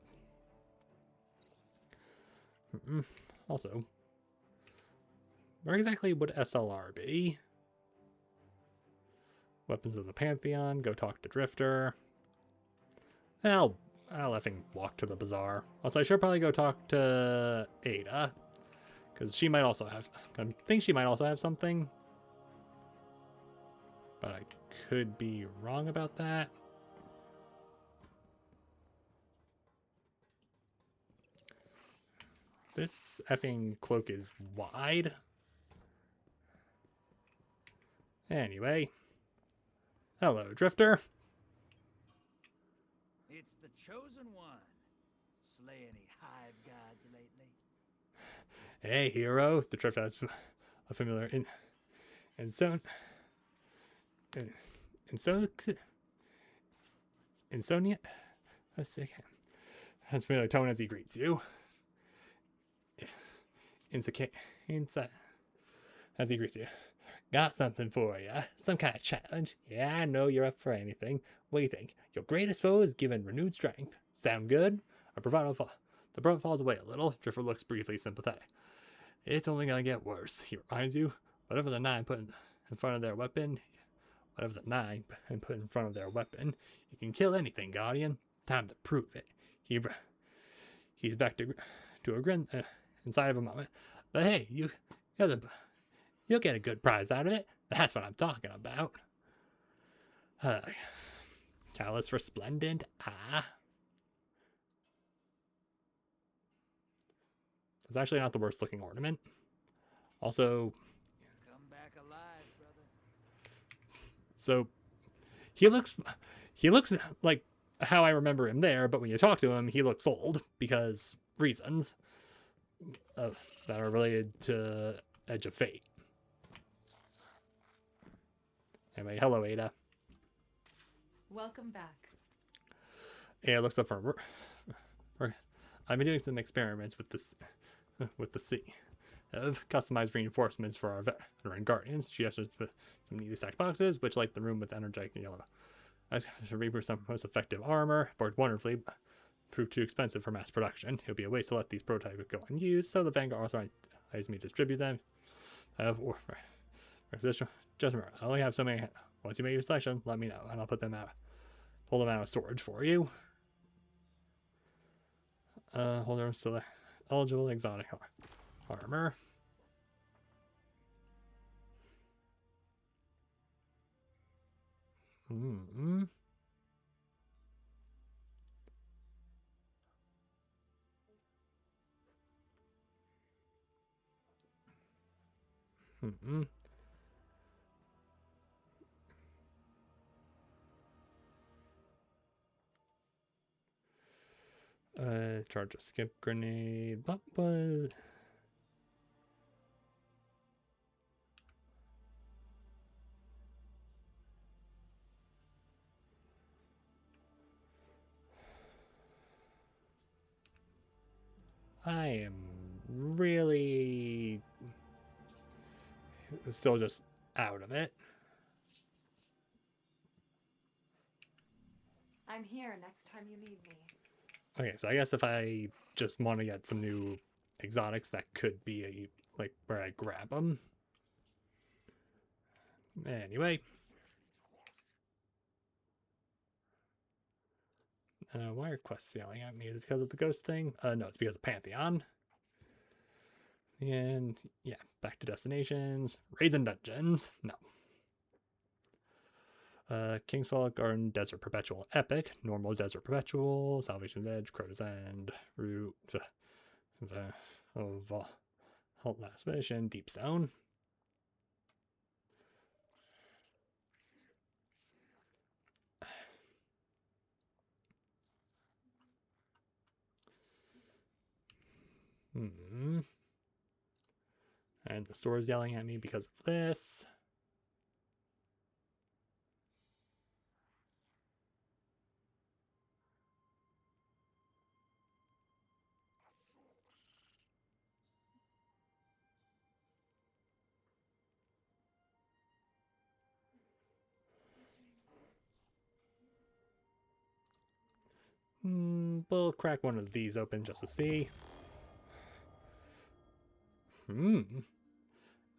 [SPEAKER 1] Also, where exactly would SLR be? Weapons of the Pantheon. Go talk to Drifter. I'll effing walk to the bazaar. Also, I should probably go talk to Ada, because she might also have. I think she might also have something, but I could be wrong about that. This effing cloak is wide. Anyway. Hello, Drifter.
[SPEAKER 7] It's the chosen one. Slay any hive gods lately?
[SPEAKER 1] Hey, hero. The Drifter has a familiar Insonia. Has familiar tone as he greets you. Inside as he greets you. Got something for you. Some kind of challenge. Yeah, I know you're up for anything. What do you think? Your greatest foe is given renewed strength. Sound good? The bravado falls away a little. Drifter looks briefly sympathetic. It's only gonna get worse. He reminds you, whatever the Nine put in front of their weapon, you can kill anything, Guardian. Time to prove it. He's back to a grin inside of a moment. But hey, you'll get a good prize out of it. That's what I'm talking about. Callus Resplendent. It's actually not the worst looking ornament. Also,
[SPEAKER 7] Come back alive, brother.
[SPEAKER 1] so he looks like how I remember him there, but when you talk to him, he looks old because reasons that are related to Edge of Fate. Anyway, hello, Ada.
[SPEAKER 8] Welcome back.
[SPEAKER 1] Ada looks up for I've been doing some experiments with the sea of customized reinforcements for our veteran guardians. She has some neatly stacked boxes, which, like the room with energetic yellow, as to reaper some most effective armor. Worked wonderfully, but proved too expensive for mass production. It'll be a waste to let these prototypes go unused, so the Vanguard authorized me to distribute them. Just remember, I only have so many. Once you make your selection, let me know, and I'll pull them out of storage for you. Holder select eligible exotic armor. Hmm. Charge a skip grenade. What was... I am really still just out of it.
[SPEAKER 8] I'm here next time you need me.
[SPEAKER 1] Okay, so I guess if I just want to get some new exotics, that could be a, like, where I grab them. Anyway. Why are quests yelling at me? Is it because of the ghost thing? No, it's because of Pantheon. And, yeah, back to destinations. Raids and dungeons. No. Kingsfall, Garden, Desert Perpetual, Epic, Normal, Desert Perpetual, Salvation's Edge, Crota's End, Root, Halt Last Mission, Deep Zone. And the store's yelling at me because of this. We'll crack one of these open just to see.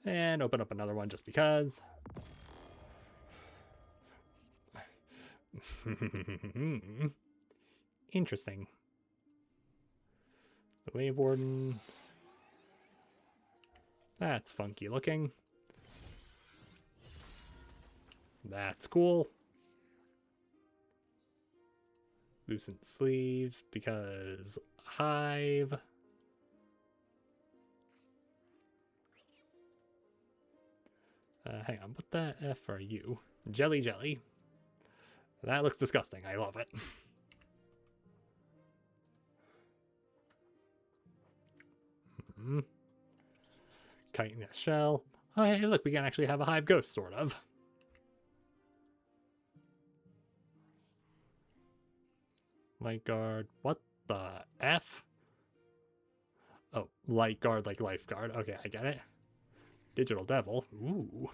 [SPEAKER 1] And open up another one just because. Interesting. The Wave Warden. That's funky looking. That's cool. Lucent sleeves because Hive. Hang on, what the F are you? Jelly Jelly. That looks disgusting. I love it. Chitin shell. Oh, hey, look, we can actually have a Hive ghost, sort of. Light guard. What the F? Oh, light guard like lifeguard. Okay, I get it. Digital devil. Ooh.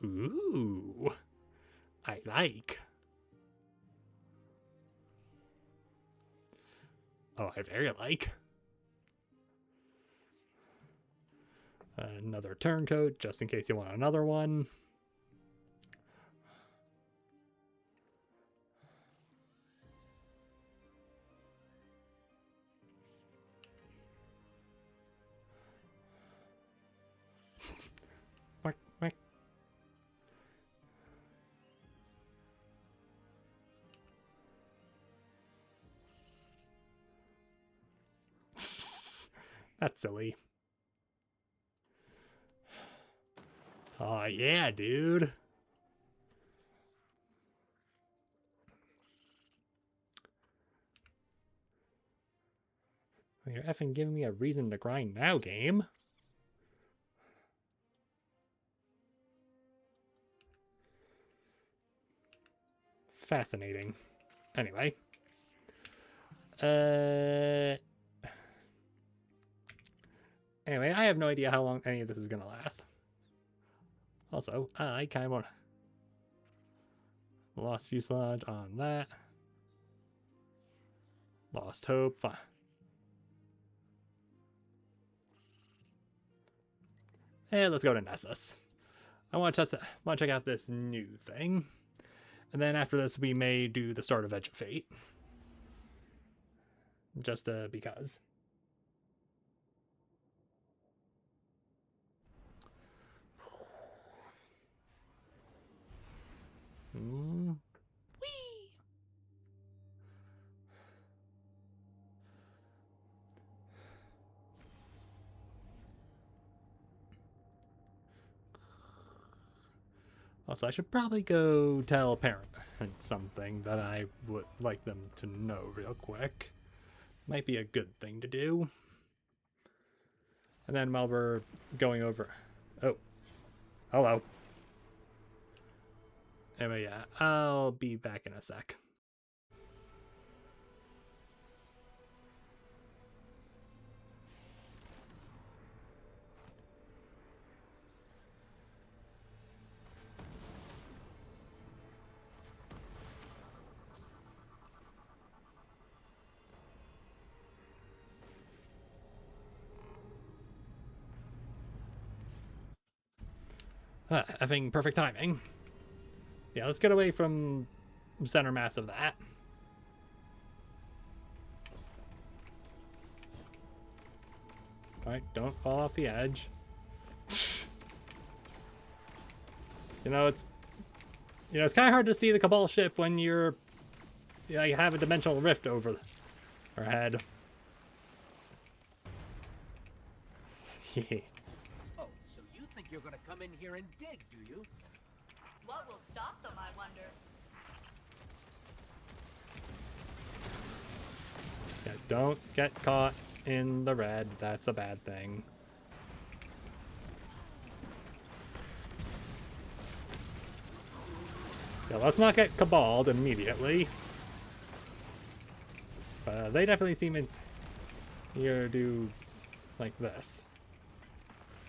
[SPEAKER 1] Ooh. I like. Oh, I very like. Another turncoat, just in case you want another one. Whack, whack. That's silly. Oh, yeah, dude. You're effing giving me a reason to grind now, game. Fascinating. Anyway. Anyway, I have no idea how long any of this is going to last. Also, I kind of want Lost Fuselage on that. Lost Hope, fine. Hey, let's go to Nessus. I want to check out this new thing. And then after this, we may do the start of Edge of Fate. Just because. Whee! Also, I should probably go tell parent something that I would like them to know real quick. Might be a good thing to do. And then while we're going over... Oh. Hello. Anyway, yeah, I'll be back in a sec. Effing perfect timing. Yeah, let's get away from center mass of that. Alright, don't fall off the edge. It's kind of hard to see the Cabal ship when you have a dimensional rift over our head.
[SPEAKER 7] Oh, so you think you're gonna come in here and dig, do you?
[SPEAKER 9] What will stop them, I wonder?
[SPEAKER 1] Yeah, don't get caught in the red. That's a bad thing. Yeah, let's not get cabaled immediately. They definitely seem in here to do like this.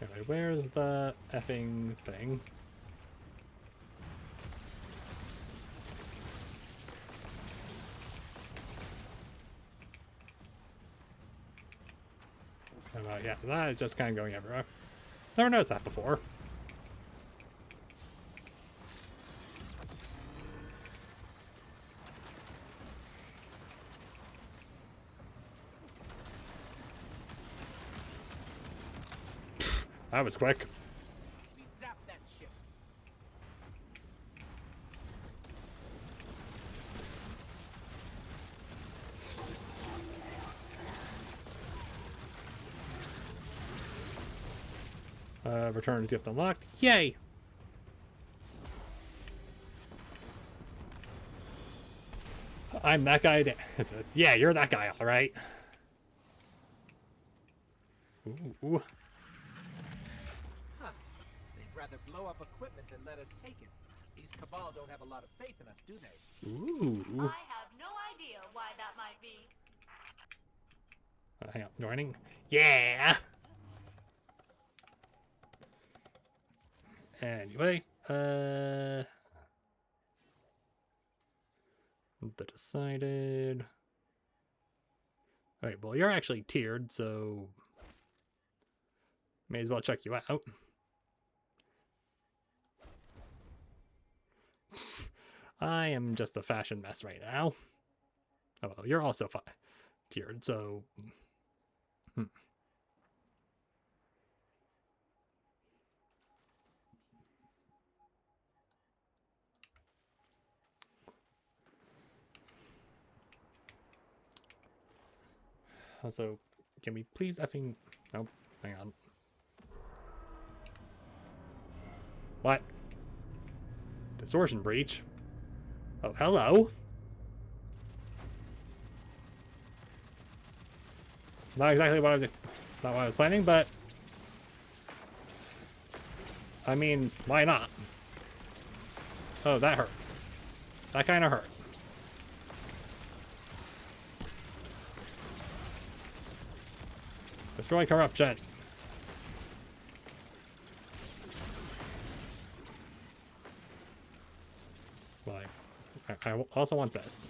[SPEAKER 1] Anyway, where's the effing thing? Yeah, that is just kind of going everywhere. Never noticed that before. That was quick.
[SPEAKER 7] We zapped that ship.
[SPEAKER 1] Return as gift unlocked. Yay! I'm that guy. Yeah, you're that guy, all right. Ooh.
[SPEAKER 7] Huh. They'd rather blow up equipment than let us take it. These Cabal don't have a lot of faith in us, do they?
[SPEAKER 1] Ooh.
[SPEAKER 9] I have no idea why that might be.
[SPEAKER 1] Hang on, joining. Yeah. Anyway, the decided. Alright, well, you're actually tiered, so may as well check you out. I am just a fashion mess right now. Oh, well, you're also tiered, so... Also, can we please effing... Nope, hang on. What? Distortion breach? Oh, hello? Not exactly what I was planning, but... I mean, why not? Oh, that hurt. That kind of hurt. Destroy corruption. Like, I also want this.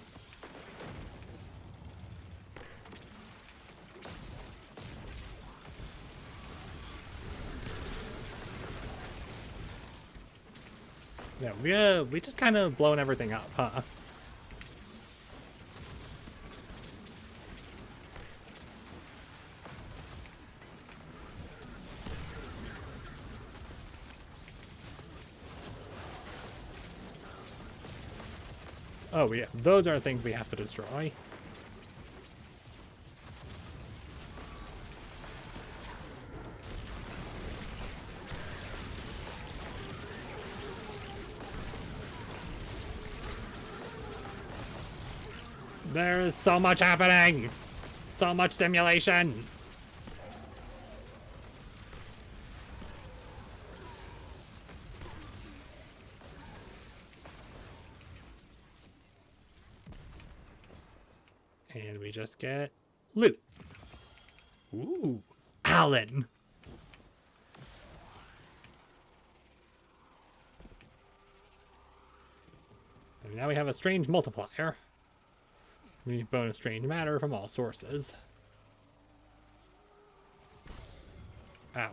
[SPEAKER 1] Yeah, we just kind of blown everything up, huh? Oh, yeah, those are things we have to destroy. There is so much happening! So much stimulation! And we just get loot. Ooh, Alan! And now we have a strange multiplier. We bonus strange matter from all sources. Ow.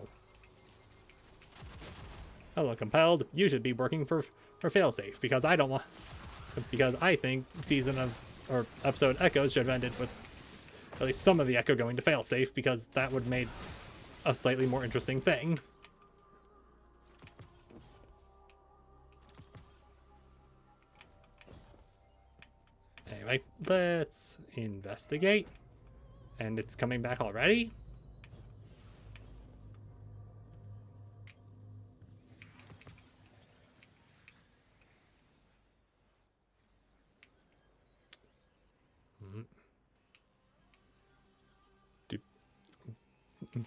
[SPEAKER 1] Hello, Compelled. You should be working for Failsafe because I don't want. Because I think season of or episode Echoes should have ended with at least some of the Echo going to Failsafe because that would have made a slightly more interesting thing. Anyway, let's investigate. And it's coming back already?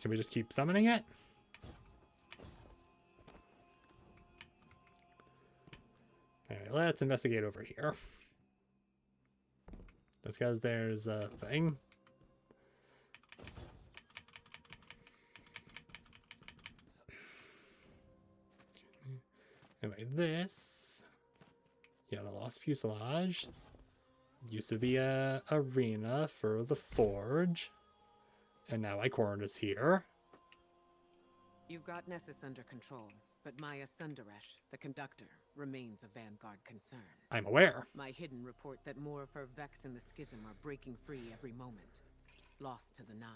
[SPEAKER 1] Can we just keep summoning it? Anyway, let's investigate over here. Because there's a thing. Anyway, this. Yeah, the Lost Fuselage. Used to be a arena for the Forge. And now Icorn is here.
[SPEAKER 3] You've got Nessus under control, but Maya Sundaresh, the conductor, remains a vanguard concern.
[SPEAKER 1] I'm aware.
[SPEAKER 3] My hidden report that more of her Vex in the Schism are breaking free every moment. Lost to the Nine.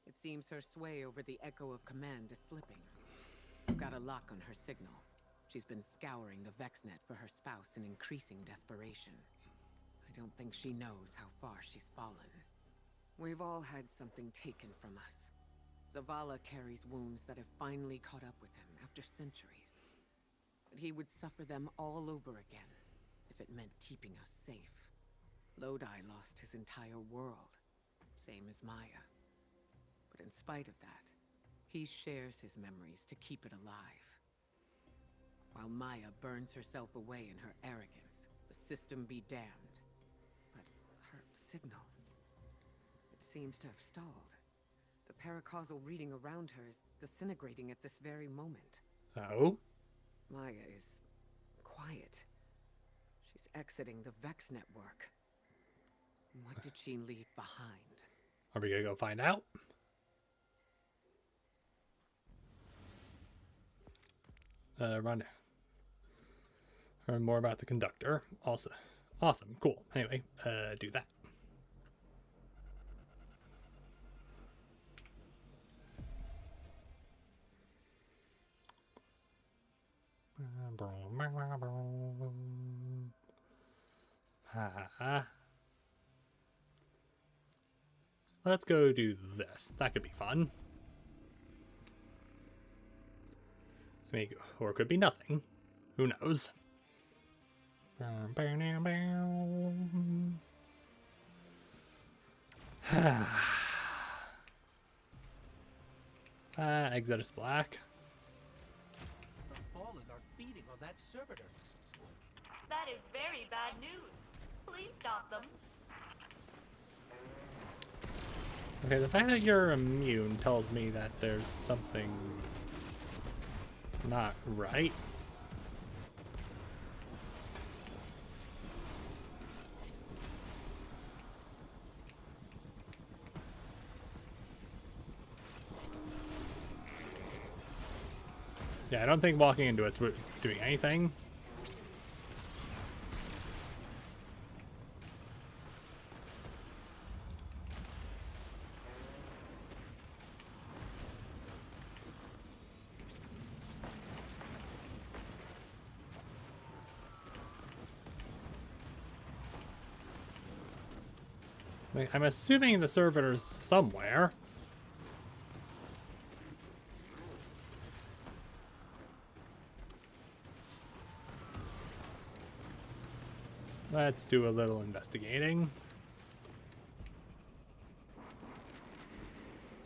[SPEAKER 3] It seems her sway over the Echo of Command is slipping. I've got a lock on her signal. She's been scouring the VexNet for her spouse in increasing desperation. I don't think she knows how far she's fallen. We've all had something taken from us. Zavala carries wounds that have finally caught up with him after centuries. But he would suffer them all over again if it meant keeping us safe. Lodi lost his entire world, same as Maya. But in spite of that, he shares his memories to keep it alive. While Maya burns herself away in her arrogance, the system be damned. But her signal, it seems to have stalled. The paracausal reading around her is disintegrating at this very moment.
[SPEAKER 1] Oh?
[SPEAKER 3] Maya is quiet. She's exiting the Vex network. What did she leave behind?
[SPEAKER 1] Are we gonna go find out? Run. Learn more about the conductor. Also, awesome, cool. Anyway, do that. Let's go do this. That could be fun. Maybe, or it could be nothing. Who knows? Exodus Black.
[SPEAKER 7] The Fallen are feeding on that servitor.
[SPEAKER 9] That is very bad news. Please stop them.
[SPEAKER 1] Okay, the fact that you're immune tells me that there's something not right. Yeah, I don't think walking into it's doing anything. I'm assuming the servitor's somewhere. Let's do a little investigating.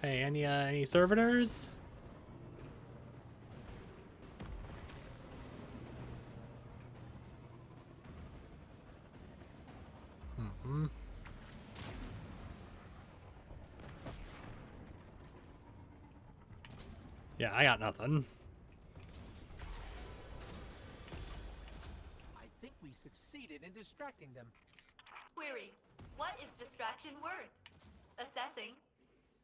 [SPEAKER 1] Hey, any servitors? Mm-hmm. Yeah, I got nothing.
[SPEAKER 7] I think we succeeded in distracting them.
[SPEAKER 9] Query. What is distraction worth? Assessing.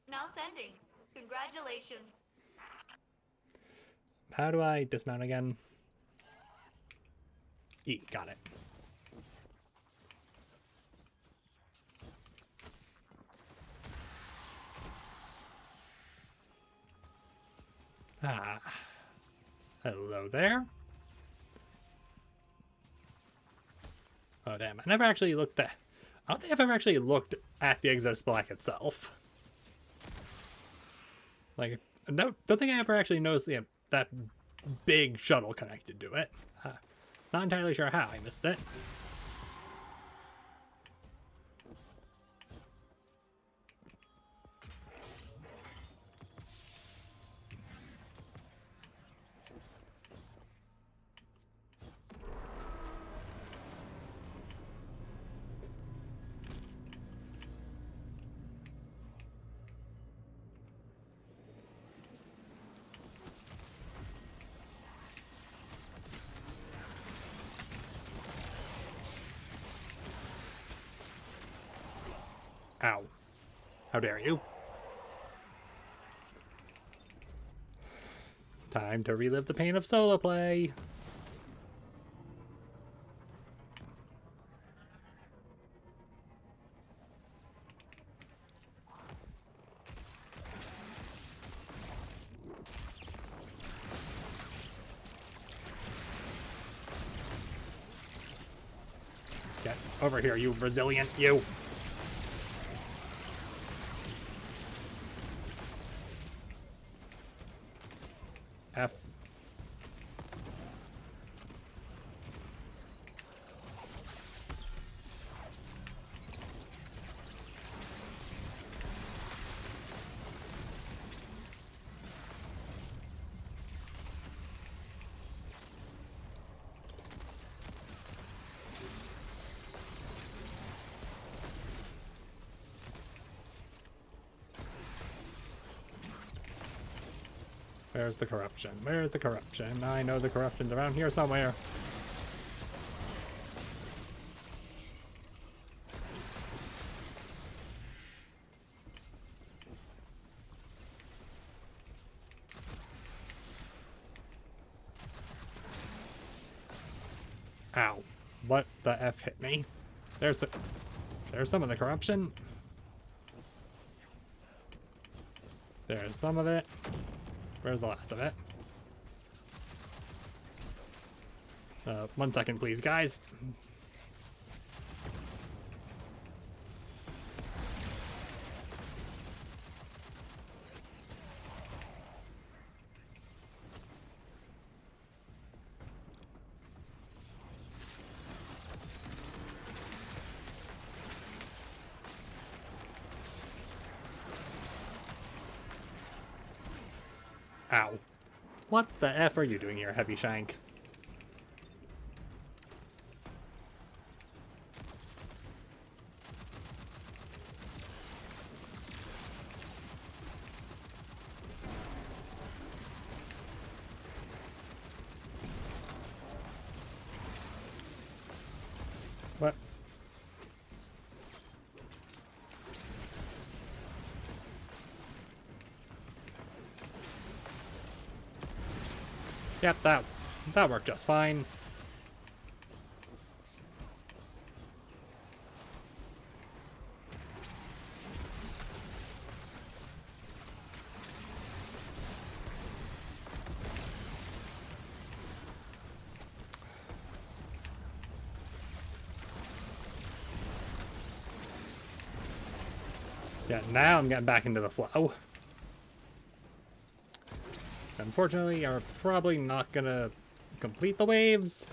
[SPEAKER 9] Now sending. Congratulations.
[SPEAKER 1] How do I dismount again? E, got it. Ah. Hello there. Oh, damn. I never actually looked at... I don't think I've ever actually looked at the exospelec itself. Like, no, don't think I ever actually noticed that big shuttle connected to it. Not entirely sure how I missed it. Ow. How dare you? Time to relive the pain of solo play. Get over here, you resilient, you. F. Where's the corruption? Where's the corruption? I know the corruption's around here somewhere. Ow. What the F hit me? There's some of the corruption. There's some of it. Where's the last of it? 1 second, please, guys. Ow. What the F are you doing here, Heavy Shank? What? Yep, that worked just fine. Yeah, now I'm getting back into the flow. Unfortunately, you're probably not gonna complete the waves.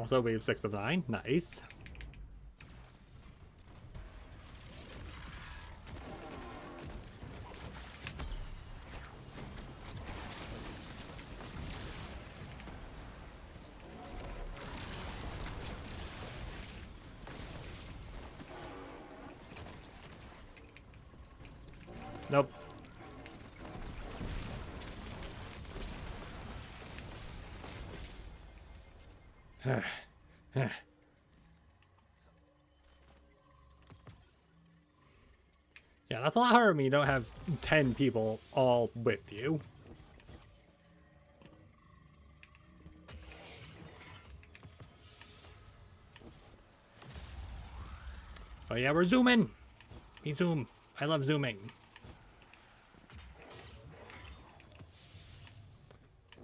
[SPEAKER 1] Also, wave 6 of 9. Nice. Nope. Yeah, that's a lot harder when you don't have 10 people all with you. Oh yeah, we're zooming! We zoom. I love zooming.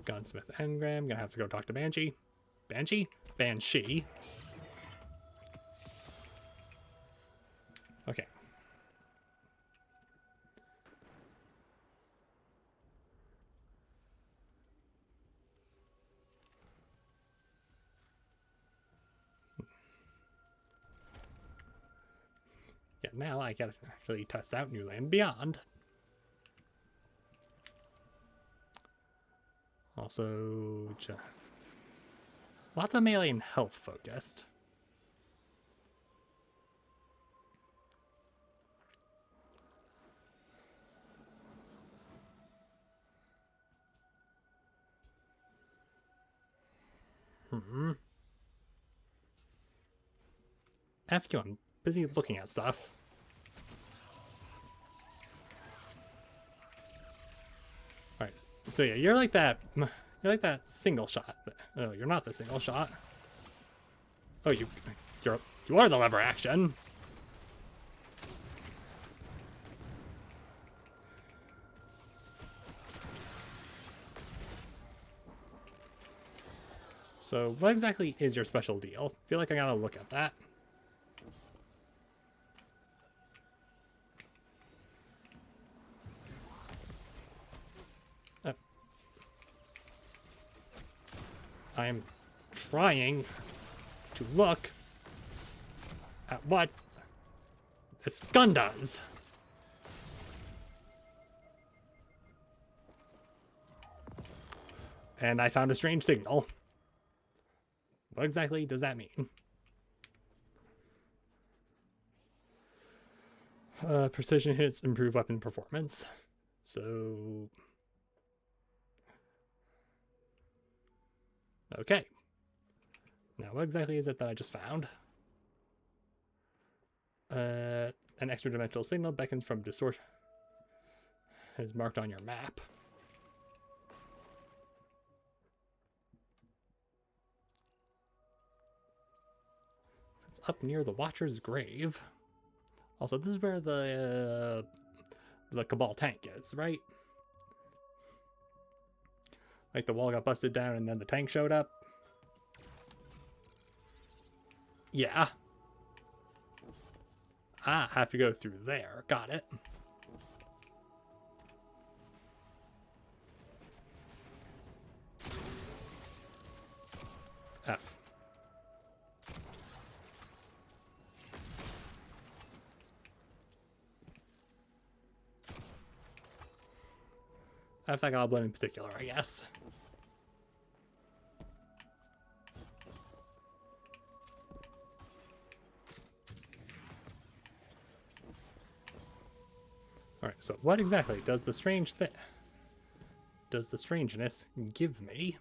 [SPEAKER 1] Gunsmith Engram, gonna have to go talk to Banshee. Banshee? Banshee. Okay. Yeah, now I gotta actually test out New Land Beyond. Also, lots of melee and health focused. F you, I'm busy looking at stuff. Alright, so yeah, you're like that single shot. Oh, you're not the single shot. Oh, you are the lever action. So what exactly is your special deal? I feel like I gotta look at that. I'm trying to look at what this gun does. And I found a strange signal. What exactly does that mean? Precision hits improve weapon performance. So... okay. Now, what exactly is it that I just found? An extra dimensional signal beckons from distortion. Is marked on your map. It's up near the Watcher's grave. Also, this is where the Cabal tank is, right? Like the wall got busted down and then the tank showed up. Yeah. Ah, have to go through there. Got it. F. F that goblin in particular, I guess. Alright, so what exactly does the strangeness give me?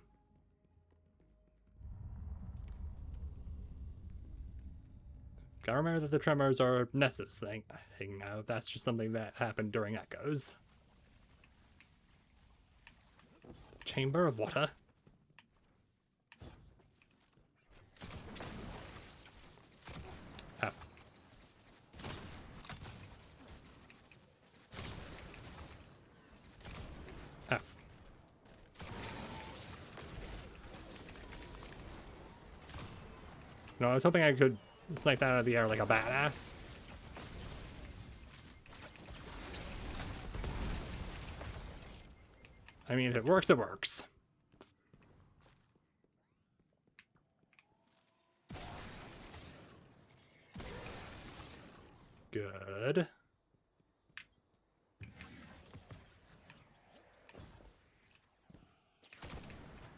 [SPEAKER 1] Gotta remember that the tremors are Nessa's thing. Now, that's just something that happened during echoes. Chamber of water. F. F. No, I was hoping I could snipe that out of the air like a badass. I mean, if it works, it works. good.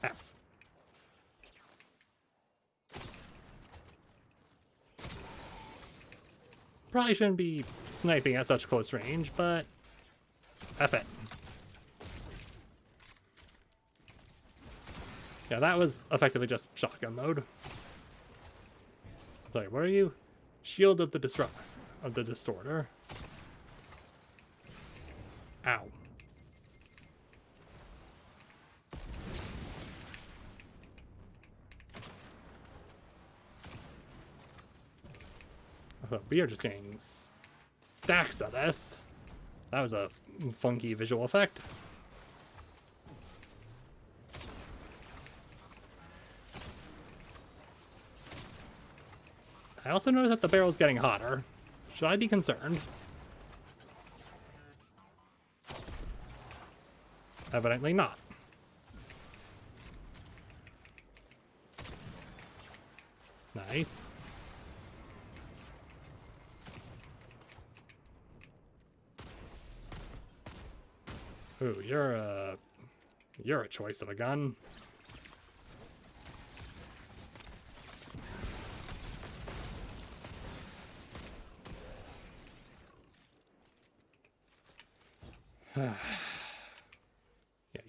[SPEAKER 1] F. Probably shouldn't be sniping at such close range, but F it. Yeah, that was effectively just shotgun mode. Sorry, what are you? Shield of the distorter. Ow. We are just getting stacks of this. That was a funky visual effect. I also noticed that the barrel's getting hotter. Should I be concerned? Evidently not. Nice. Ooh, you're a choice of a gun. Yeah,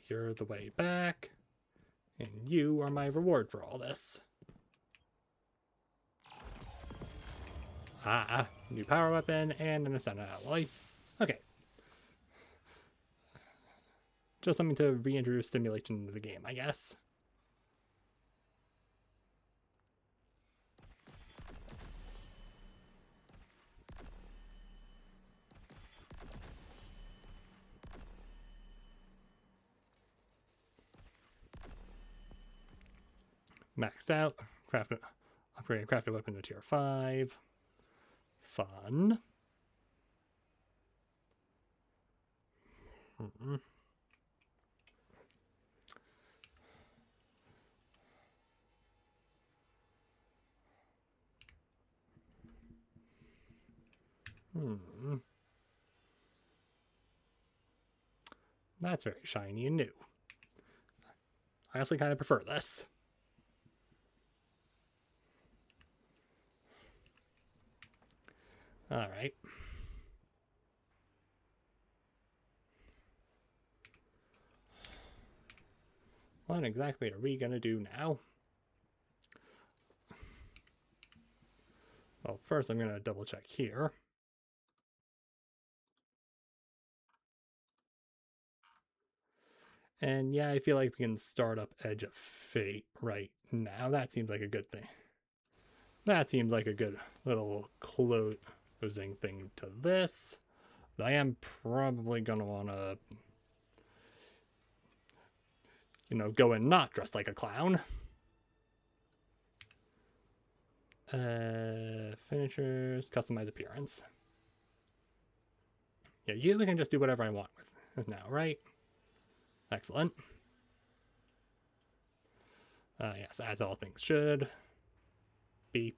[SPEAKER 1] you're the way back, and you are my reward for all this. Ah, new power weapon and an ascendant alloy. Okay. Just something to reintroduce stimulation into the game, I guess. Maxed out. Upgrade a crafted weapon to tier 5. Fun. That's very shiny and new. I actually kind of prefer this. All right. What exactly are we going to do now? Well, first I'm going to double check here. And yeah, I feel like we can start up Edge of Fate right now. That seems like a good thing. That seems like a good little closing thing to this. But I am probably going to want to, go in not dressed like a clown. Finishers, customize appearance. Yeah, you can just do whatever I want with now, right? Excellent. Yes, as all things should be.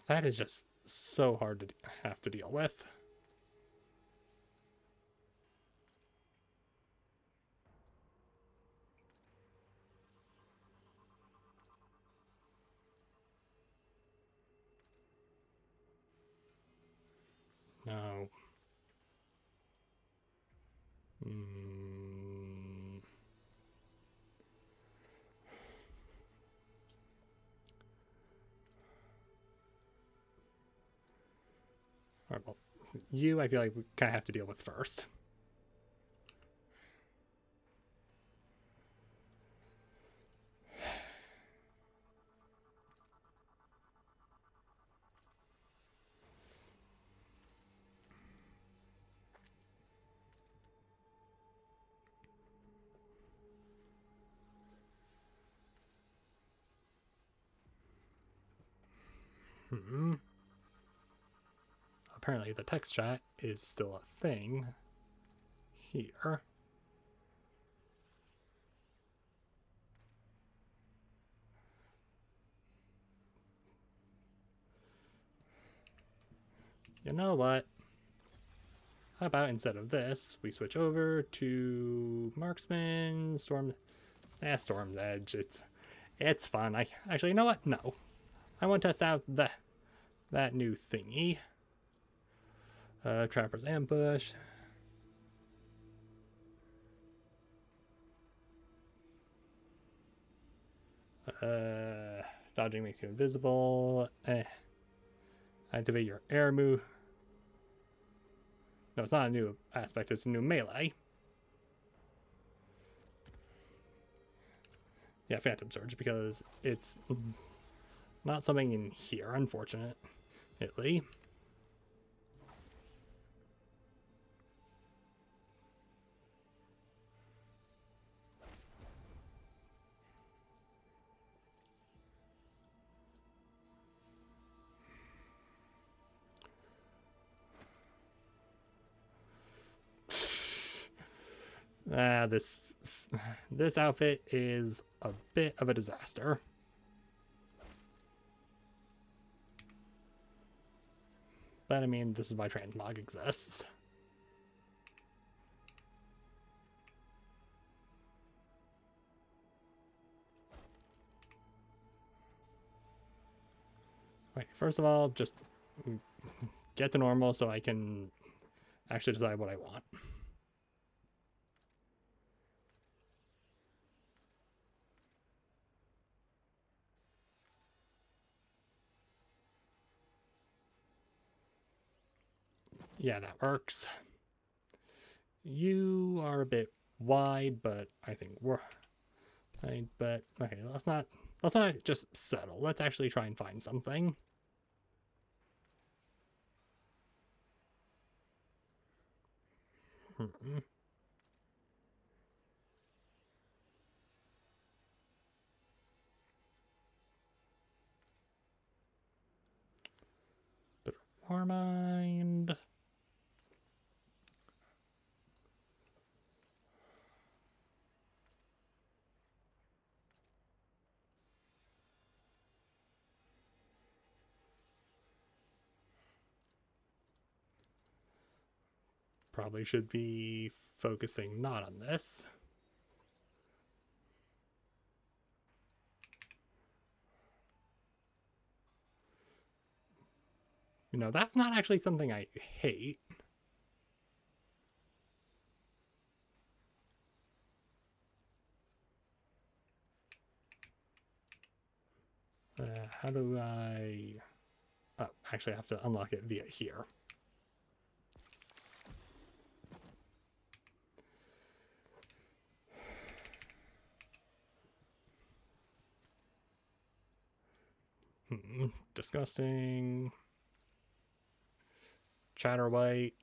[SPEAKER 1] That is just so hard to have to deal with. No. All right, well, you I feel like we kind of have to deal with first. apparently the text chat is still a thing here. You know what? How about instead of this, we switch over to Marksman, Storm's Edge. It's fun. I actually, you know what? No, I want to test out that new thingy. Trapper's Ambush. Dodging makes you invisible. Activate your air move. No, it's not a new aspect, it's a new melee. Yeah, Phantom Surge, because it's not something in here, unfortunately. This outfit is a bit of a disaster. But I mean, this is why transmog exists. Wait, first of all, just get to normal so I can actually decide what I want. Yeah, that works. You are a bit wide, but I think we're fine. But okay, let's not just settle. Let's actually try and find something. Bit of Warmind. Probably should be focusing not on this. You know, that's not actually something I hate. How do I... Oh, actually I have to unlock it via here. Disgusting. Chatterwhite.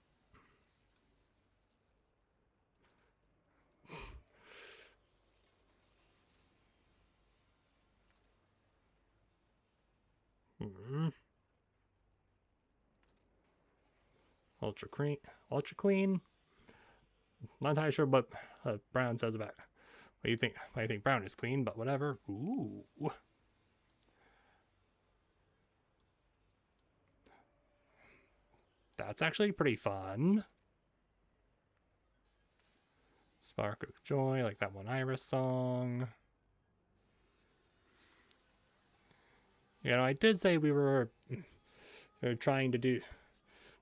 [SPEAKER 1] Ultra clean. Not entirely sure what Brown says about what you think. I think Brown is clean, but whatever. Ooh. That's actually pretty fun. Spark of Joy, like that one Iris song. You know, I did say we were trying to do...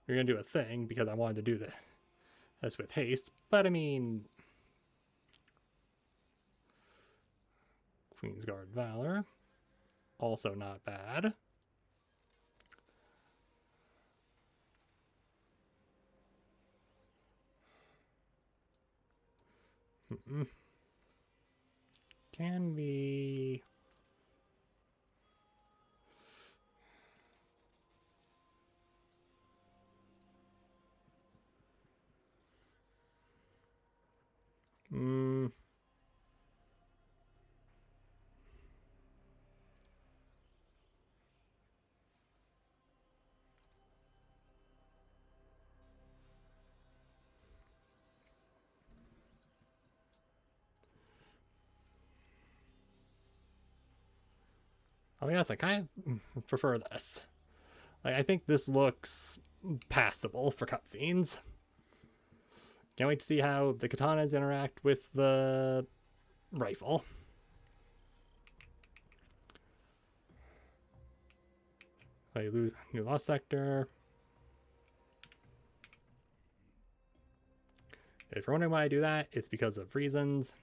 [SPEAKER 1] We were going to do a thing because I wanted to do this with haste. But I mean... Queensguard Valor. Also not bad. Can be... I'll be honest, I kind of prefer this. Like, I think this looks passable for cutscenes. Can't wait to see how the katanas interact with the rifle. I lose new lost sector. If you're wondering why I do that, it's because of reasons.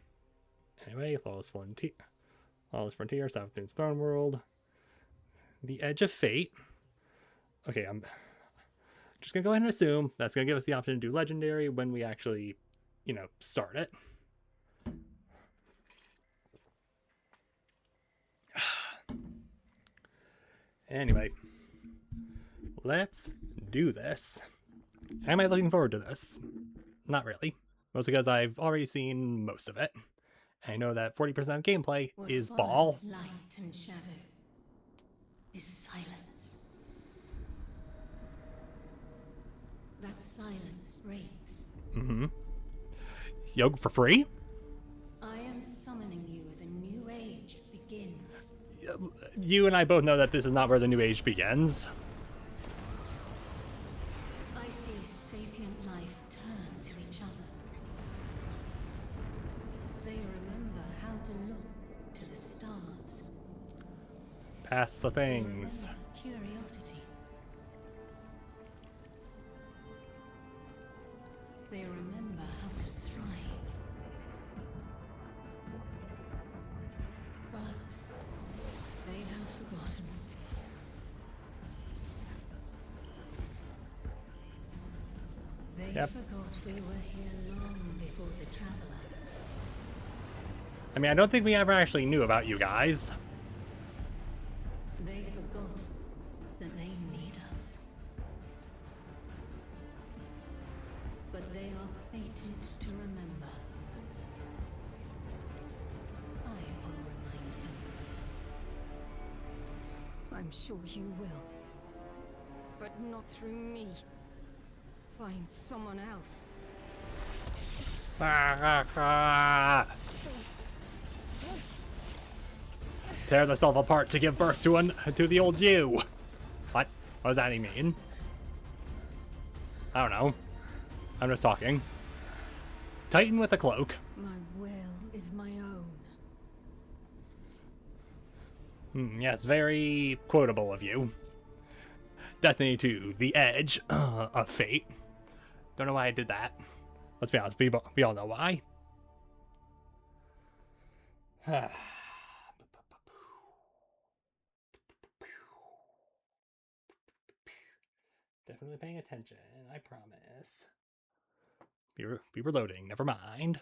[SPEAKER 1] Anyway, Lawless Frontier, South Noon's Throne World. The Edge of Fate. Okay, I'm just gonna go ahead and assume that's gonna give us the option to do Legendary when we actually, you know, start it. Anyway, let's do this. Am I looking forward to this? Not really. Mostly because I've already seen most of it. And I know that 40% of gameplay is ball.
[SPEAKER 5] Light and shadow is silence. That silence breaks.
[SPEAKER 1] Mm-hmm. Yoga for free?
[SPEAKER 5] I am summoning you as a new age begins.
[SPEAKER 1] You and I both know that this is not where the new age begins.
[SPEAKER 5] I see sapient life turn to each other. They remember how to look to the stars.
[SPEAKER 1] Past the
[SPEAKER 5] They
[SPEAKER 1] things.
[SPEAKER 5] remember curiosity. They remember how to thrive. But they have forgotten. They
[SPEAKER 1] Yep.
[SPEAKER 5] forgot we were here long before the Traveler.
[SPEAKER 1] I mean, I don't think we ever actually knew about you guys.
[SPEAKER 5] They forgot that they need us. But they are fated to remember. I will remind them. I'm sure you will. But not through me. Find someone else.
[SPEAKER 1] Tear the self apart to give birth to the old you. What? What does that even mean? I don't know. I'm just talking. Titan with a cloak.
[SPEAKER 5] My will is my own.
[SPEAKER 1] Yes, very quotable of you. Destiny 2, the edge of fate. Don't know why I did that. Let's be honest, we all know why. Definitely paying attention, I promise. We were loading, never mind.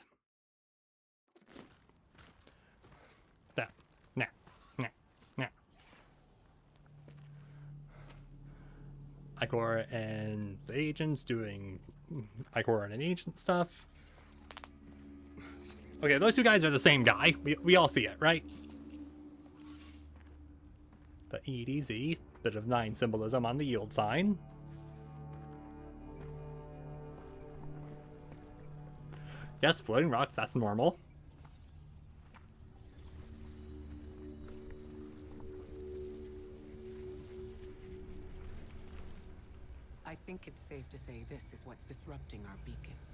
[SPEAKER 1] That, nah. Icor and the agents doing Icor and an agent stuff. Okay, those two guys are the same guy. We all see it, right? The EDZ, bit of 9 symbolism on the yield sign. Yes, floating rocks, that's normal.
[SPEAKER 3] I think it's safe to say this is what's disrupting our beacons.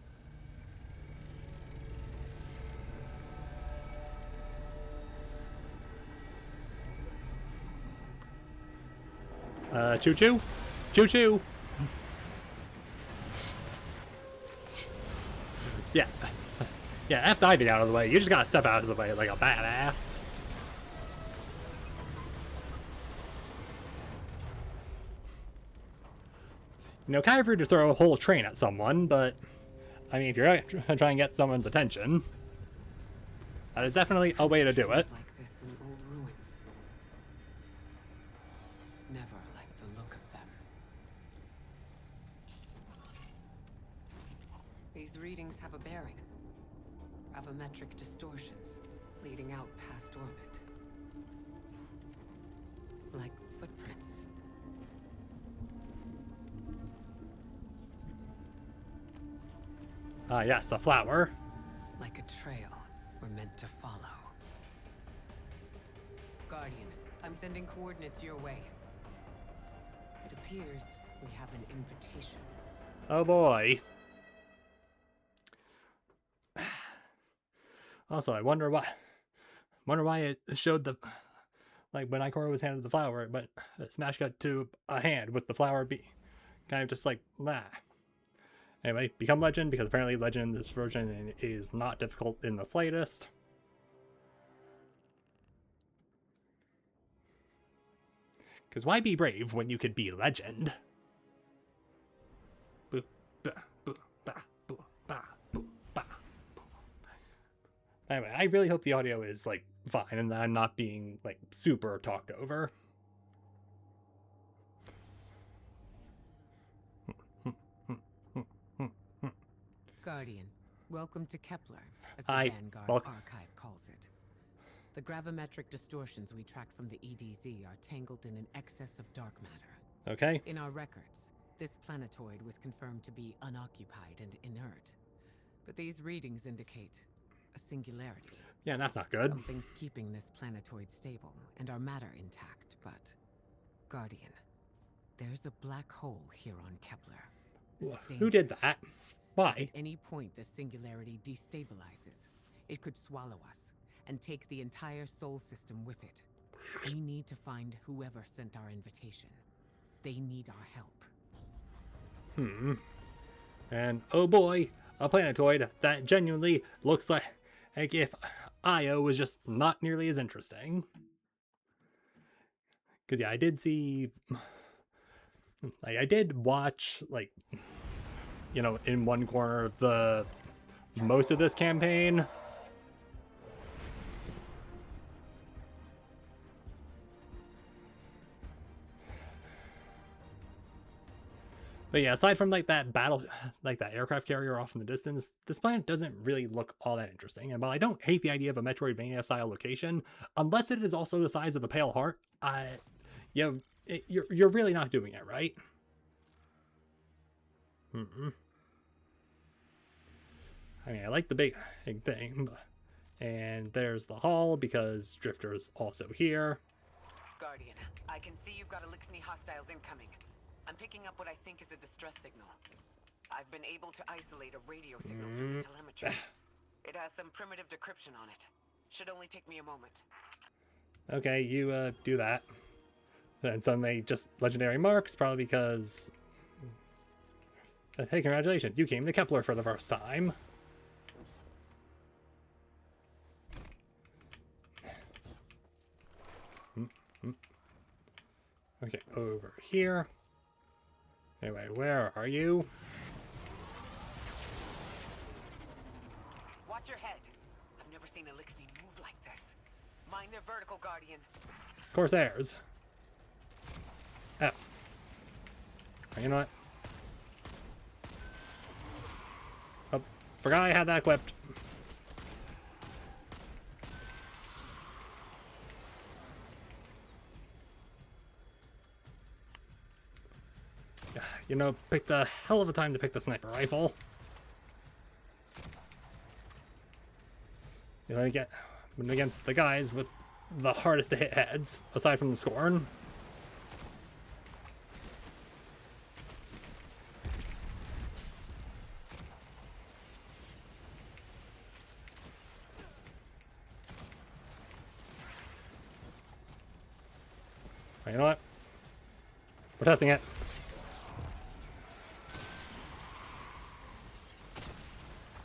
[SPEAKER 1] Choo-choo? Choo-choo! Yeah. Yeah, F diving out of the way. You just gotta step out of the way like a badass. You know, kind of rude to throw a whole train at someone, but I mean, if you're trying to get someone's attention, that is definitely a way to do it.
[SPEAKER 3] Like this in old ruins. Never liked the look of them. These readings have a bearing. Gravimetric distortions leading out past orbit. Like footprints.
[SPEAKER 1] Ah, yes, a flower.
[SPEAKER 3] Like a trail we're meant to follow. Guardian, I'm sending coordinates your way. It appears we have an invitation.
[SPEAKER 1] Oh boy. Also, I wonder why it showed the, like, when Ikora was handed the flower, but Smash got to a hand with the flower kind of just like, nah. Anyway, become legend, because apparently legend in this version is not difficult in the slightest. Because why be brave when you could be legend? Boop, bah, boop, bah, boop, bah, boop, bah, boop. Anyway, I really hope the audio is, like, fine and that I'm not being, like, super talked over.
[SPEAKER 3] Guardian, welcome to Kepler, as the
[SPEAKER 1] Hi.
[SPEAKER 3] Vanguard Archive calls it. The gravimetric distortions we track from the EDZ are tangled in an excess of dark matter.
[SPEAKER 1] Okay.
[SPEAKER 3] In our records, this planetoid was confirmed to be unoccupied and inert. But these readings indicate a singularity.
[SPEAKER 1] Yeah, that's not good.
[SPEAKER 3] Something's keeping this planetoid stable and our matter intact, but... Guardian, there's a black hole here on Kepler. This is
[SPEAKER 1] Who did
[SPEAKER 3] dangerous.
[SPEAKER 1] that? Why?
[SPEAKER 3] At any point this singularity destabilizes, it could swallow us and take the entire Sol system with it. We need to find whoever sent our invitation. They need our help.
[SPEAKER 1] And oh boy, a planetoid that genuinely looks like if Io was just not nearly as interesting. Because yeah, I did see, like, I did watch, like, you know, in one corner the most of this campaign. But yeah, aside from, like, that battle, like that aircraft carrier off in the distance, this planet doesn't really look all that interesting. And while I don't hate the idea of a Metroidvania style location, unless it is also the size of the Pale Heart, you're really not doing it right. I mean, I like the big thing, and there's the hall because Drifter's also here.
[SPEAKER 3] Guardian, I can see you've got Elixni hostiles incoming. I'm picking up what I think is a distress signal. I've been able to isolate a radio signal through the telemetry. It has some primitive decryption on it. Should only take me a moment.
[SPEAKER 1] Okay, you do that. Then suddenly just legendary marks, probably because... Hey, congratulations, you came to Kepler for the first time. Okay, over here. Anyway, where are you?
[SPEAKER 3] Watch your head. I've never seen Elixni move like this. Mind their vertical, Guardian.
[SPEAKER 1] Corsairs. F. You know what? Oh, forgot I had that equipped. You know, picked a hell of a time to pick the sniper rifle. You know, when against the guys with the hardest to hit heads, aside from the Scorn. You know what? We're testing it.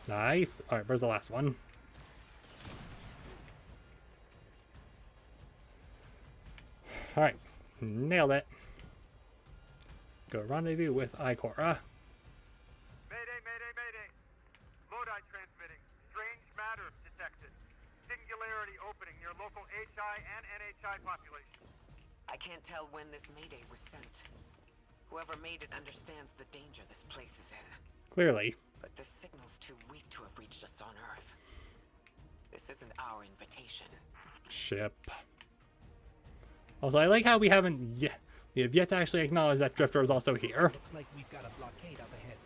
[SPEAKER 1] Nice. Alright, where's the last one? Alright, nailed it. Go rendezvous with Ikora.
[SPEAKER 2] Mayday, mayday, mayday. Lodi transmitting. Strange matter detected. Singularity opening near local HI and NHI population.
[SPEAKER 3] I can't tell when this mayday was sent. Whoever made it understands the danger this place is in.
[SPEAKER 1] Clearly.
[SPEAKER 3] But the signal's too weak to have reached us on Earth. This isn't our invitation.
[SPEAKER 1] Ship. Also, I like how we have yet to actually acknowledge that Drifter is also here.
[SPEAKER 7] Looks like we've got a blockade up ahead.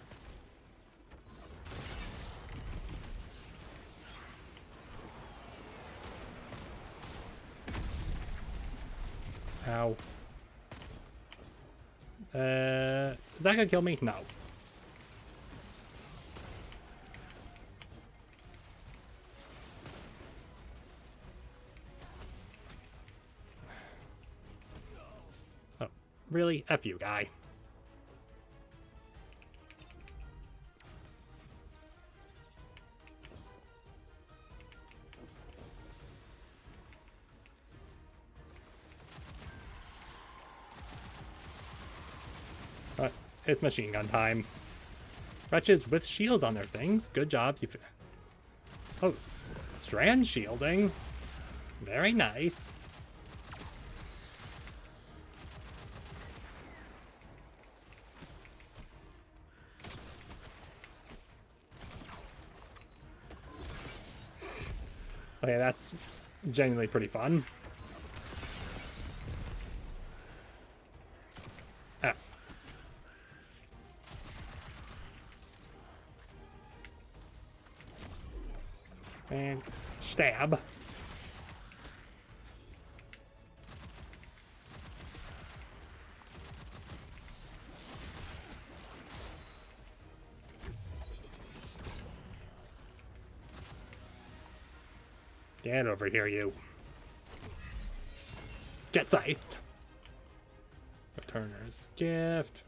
[SPEAKER 1] Ow. Is that gonna kill me? No. Oh, really? F you, guy. It's machine gun time. Wretches with shields on their things. Good job. Oh, strand shielding. Very nice. Okay, that's genuinely pretty fun. F. And stab. Get over here, you. Get scythed. Returner's gift.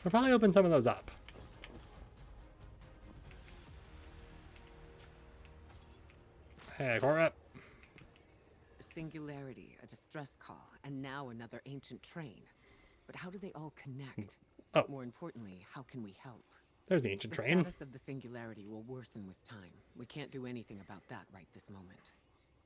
[SPEAKER 1] We'll probably open some of those up. Hey, Cora.
[SPEAKER 3] Singularity, a distress call, and now another ancient train. But how do they all connect?
[SPEAKER 1] Oh.
[SPEAKER 3] More importantly, how can we help?
[SPEAKER 1] There's the ancient
[SPEAKER 3] The
[SPEAKER 1] train.
[SPEAKER 3] status of the singularity will worsen with time. We can't do anything about that right this moment.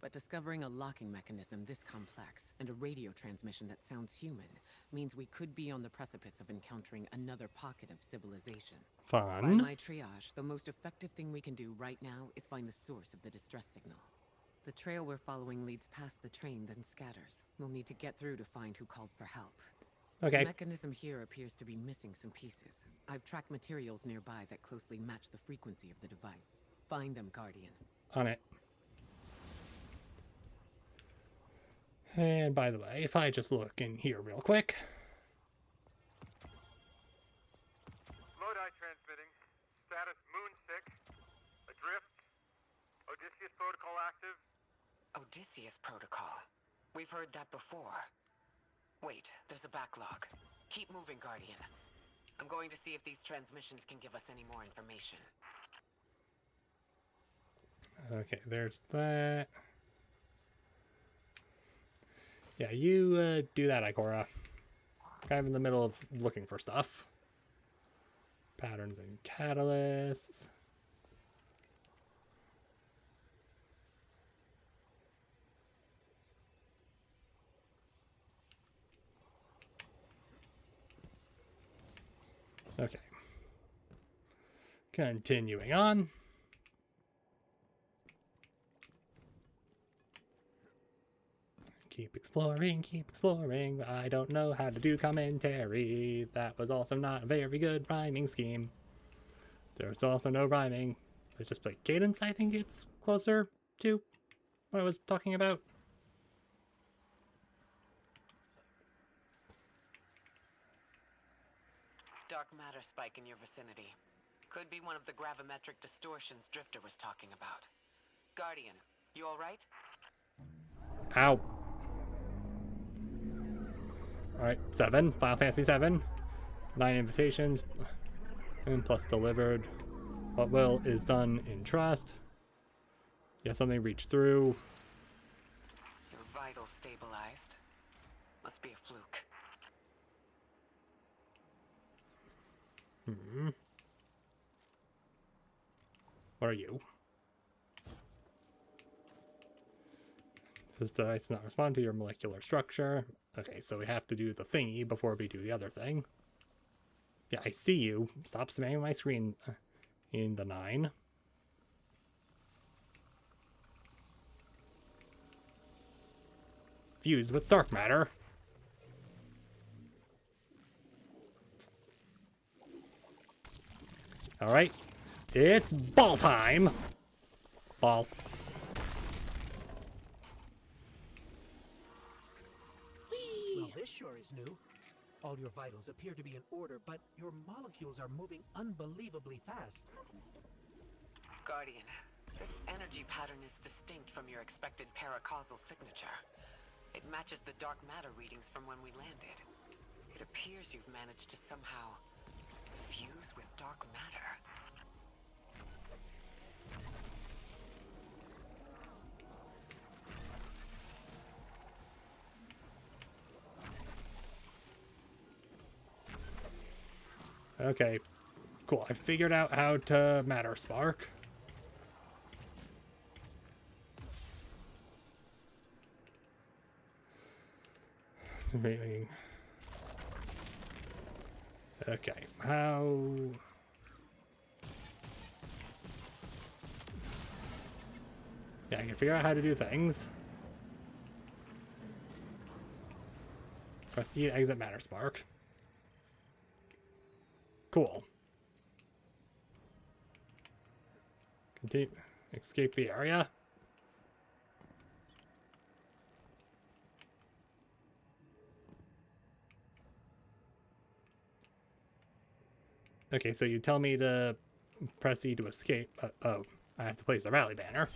[SPEAKER 3] But discovering a locking mechanism this complex and a radio transmission that sounds human means we could be on the precipice of encountering another pocket of civilization. By
[SPEAKER 1] Fun.
[SPEAKER 3] my triage, the most effective thing we can do right now is find the source of the distress signal. The trail we're following leads past the train, then scatters. We'll need to get through to find who called for help.
[SPEAKER 1] Okay.
[SPEAKER 3] The mechanism here appears to be missing some pieces. I've tracked materials nearby that closely match the frequency of the device. Find them, Guardian.
[SPEAKER 1] On it. And by the way, if I just look in here real quick.
[SPEAKER 2] Lodi transmitting. Status Moon 6. Adrift. Odysseus protocol active.
[SPEAKER 3] Odysseus protocol. We've heard that before. Wait, there's a backlog. Keep moving, Guardian. I'm going to see if these transmissions can give us any more information.
[SPEAKER 1] Okay, there's that. Yeah, you do that, Ikora. Kind of in the middle of looking for stuff. Patterns and catalysts. Okay. Continuing on. Keep exploring. I don't know how to do commentary. That was also not a very good rhyming scheme. There's also no rhyming. It's just like cadence, I think it's closer to what I was talking about.
[SPEAKER 3] Dark matter spike in your vicinity. Could be one of the gravimetric distortions Drifter was talking about. Guardian, you alright?
[SPEAKER 1] Ow. Alright, 7. Final Fantasy 7. 9 invitations. And plus delivered. What will is done in trust. Yeah, something reached through.
[SPEAKER 3] Your vitals stabilized. Must be a fluke.
[SPEAKER 1] What are you? This device does not respond to your molecular structure. Okay, so we have to do the thingy before we do the other thing. Yeah, I see you. Stop spamming my screen in the 9. Fused with dark matter. Alright. It's ball time. Ball.
[SPEAKER 7] this sure is new. All your vitals appear to be in order, but your molecules are moving unbelievably fast.
[SPEAKER 3] Guardian, this energy pattern is distinct from your expected paracausal signature. It matches the dark matter readings from when we landed. It appears you've managed to somehow fuse with dark matter.
[SPEAKER 1] Okay, cool. I figured out how to matter spark. Okay, how... Yeah, I can figure out how to do things. Press E to exit matter spark. Cool. Continue. Escape the area. Okay, so you tell me to press E to escape. Oh, I have to place the rally banner.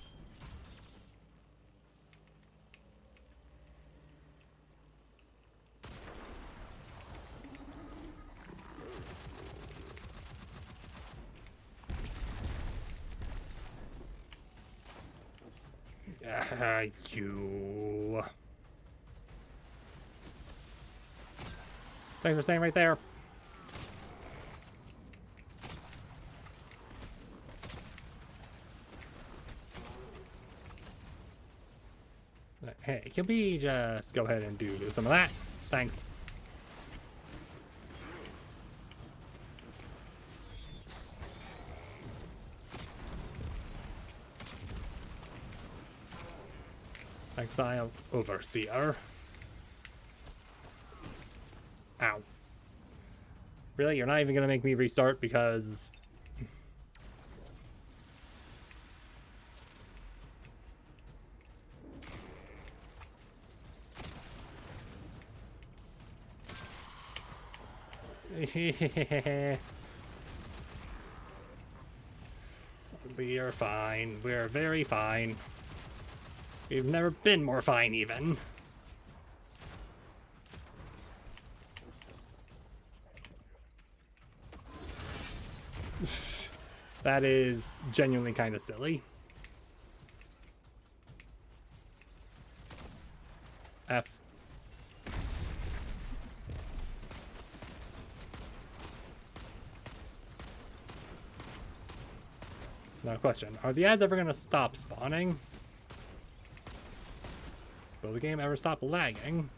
[SPEAKER 1] You. Thanks for staying right there. Hey, can we just go ahead and do some of that? Thanks. Exile Overseer. Ow. Really? You're not even gonna make me restart because... We are fine. We're very fine. We've never been more fine, even. That is genuinely kind of silly. F. Now, question. Are the ads ever going to stop spawning? Will the game ever stop lagging?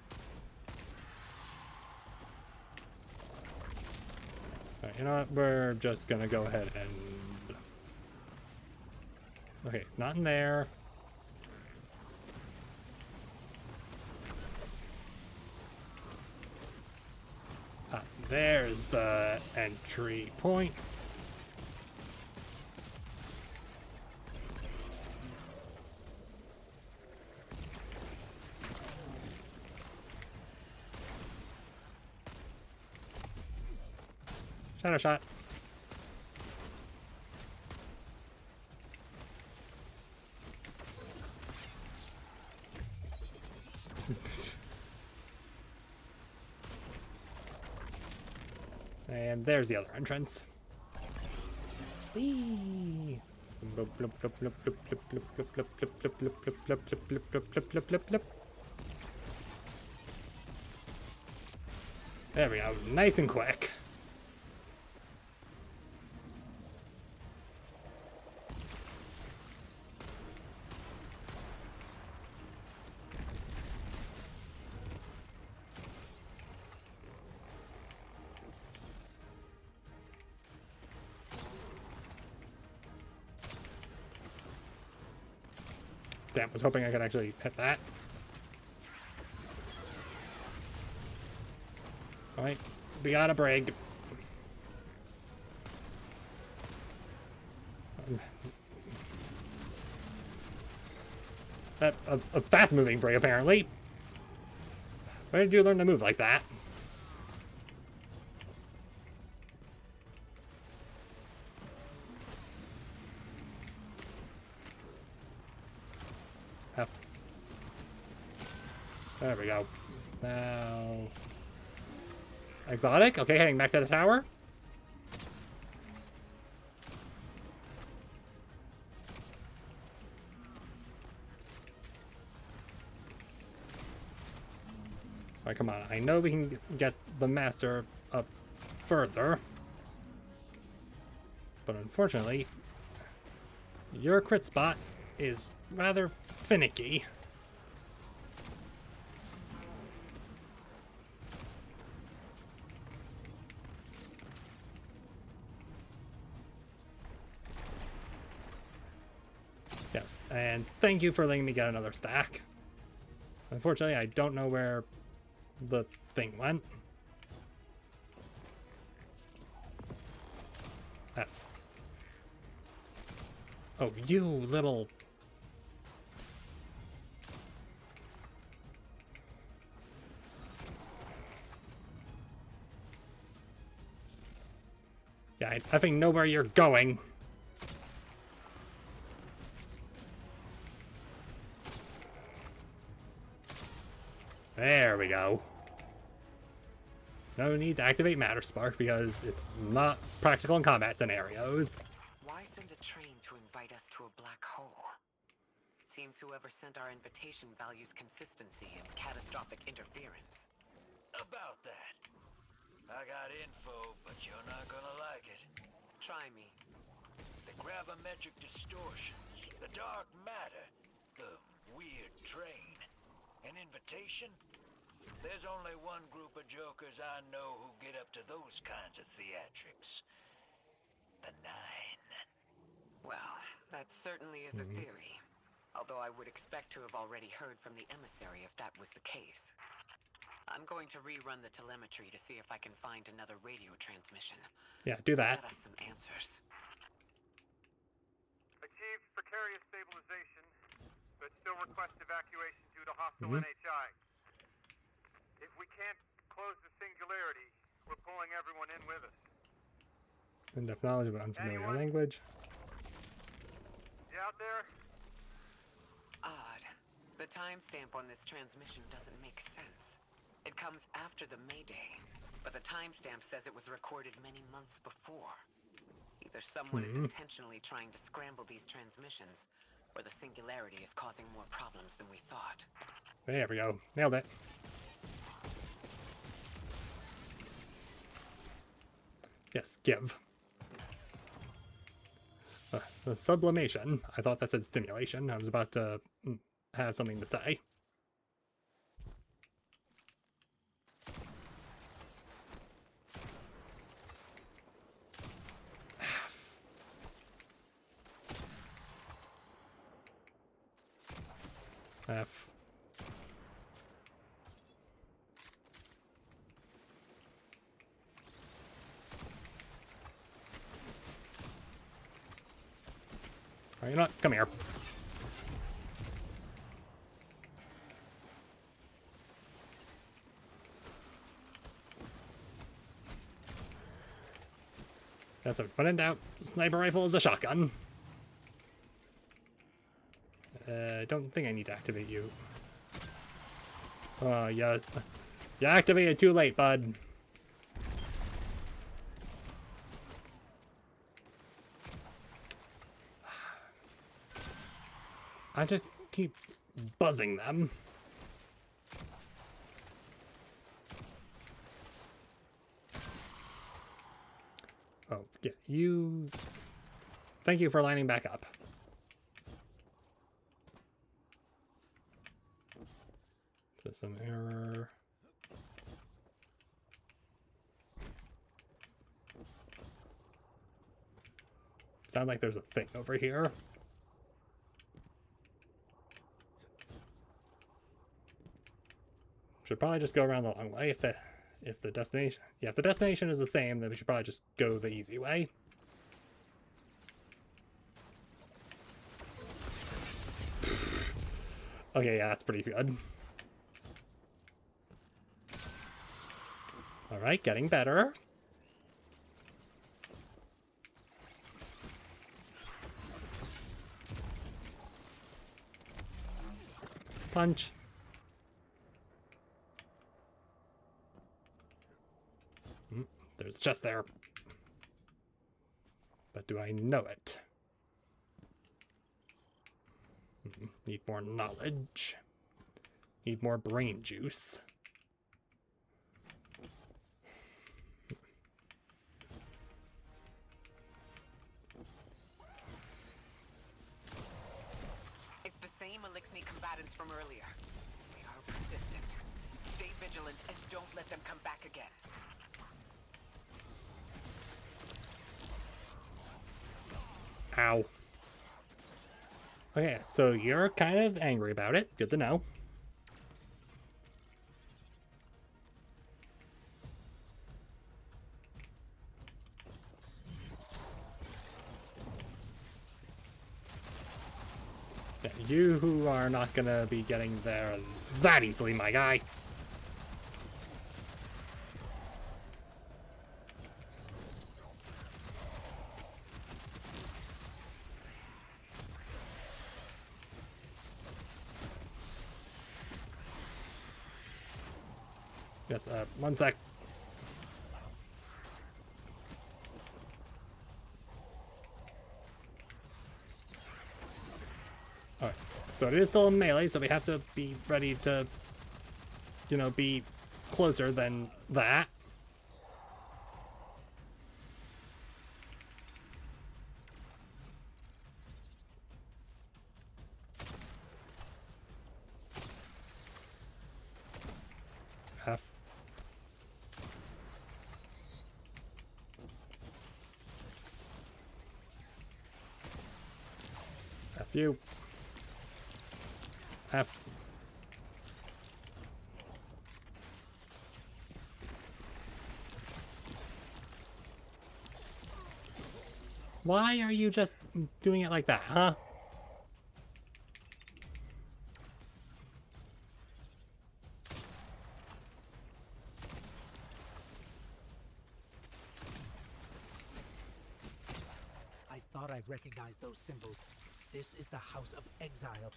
[SPEAKER 1] Alright, you know what? We're just gonna go ahead and... Okay, it's not in there. There's the entry point. Shadow shot. And there's the other entrance. Whee! There we go. Nice and quick. Damn, was hoping I could actually hit that. Alright, we got a brig. A fast-moving brig, apparently. Where did you learn to move like that? F. There we go. Now... Exotic? Okay, heading back to the tower. Alright, come on. I know we can get the master up further. But unfortunately, your crit spot is rather finicky. Yes, and thank you for letting me get another stack. Unfortunately, I don't know where the thing went. F. Oh, you little... Yeah, I effing know where you're going. There we go. No need to activate Matter Spark because it's not practical in combat scenarios.
[SPEAKER 3] Why send a train to invite us to a black hole? Seems whoever sent our invitation values consistency and catastrophic interference.
[SPEAKER 10] About that. I got info, but you're not gonna like it.
[SPEAKER 3] Try me.
[SPEAKER 10] The gravimetric distortions, the dark matter, the weird train. An invitation? There's only one group of jokers I know who get up to those kinds of theatrics. The Nine.
[SPEAKER 3] Well, that certainly is a theory. Although I would expect to have already heard from the emissary if that was the case. I'm going to rerun the telemetry to see if I can find another radio transmission.
[SPEAKER 1] Yeah, do that.
[SPEAKER 3] Get us some answers.
[SPEAKER 2] Achieved precarious stabilization, but still request evacuation due to hostile NHI. If we can't close the singularity, we're pulling everyone in with us.
[SPEAKER 1] In-depth knowledge of unfamiliar language.
[SPEAKER 2] You out there?
[SPEAKER 3] Odd. The timestamp on this transmission doesn't make sense. It comes after the Mayday, but the timestamp says it was recorded many months before. Either someone is intentionally trying to scramble these transmissions, or the singularity is causing more problems than we thought.
[SPEAKER 1] There we go. Nailed it. Yes, give. The sublimation. I thought that said stimulation. I was about to have something to say. F. Are you not? Come here. That's it. When in doubt, sniper rifle is a shotgun. Don't think I need to activate you. Oh, yes. You activated too late, bud. I just keep buzzing them. Oh, yeah, you... Thank you for lining back up. System error. Sound like there's a thing over here. Should probably just go around the long way if the destination... Yeah, if the destination is the same, then we should probably just go the easy way. Okay, yeah, that's pretty good. Alright, getting better. Punch. There's a chest there. But do I know it? Need more knowledge. Need more brain juice.
[SPEAKER 11] It's the same Elixni combatants from earlier. They are persistent. Stay vigilant and don't let them come back again.
[SPEAKER 1] Ow. Okay, so you're kind of angry about it. Good to know. Yeah, you are not gonna be getting there that easily, my guy. Yes, 1 sec. Alright, so it is still in melee, so we have to be ready to, you know, be closer than that. F. F you. F. Why are you just doing it like that, huh?
[SPEAKER 7] I thought I recognized those symbols. This is the House of Exile.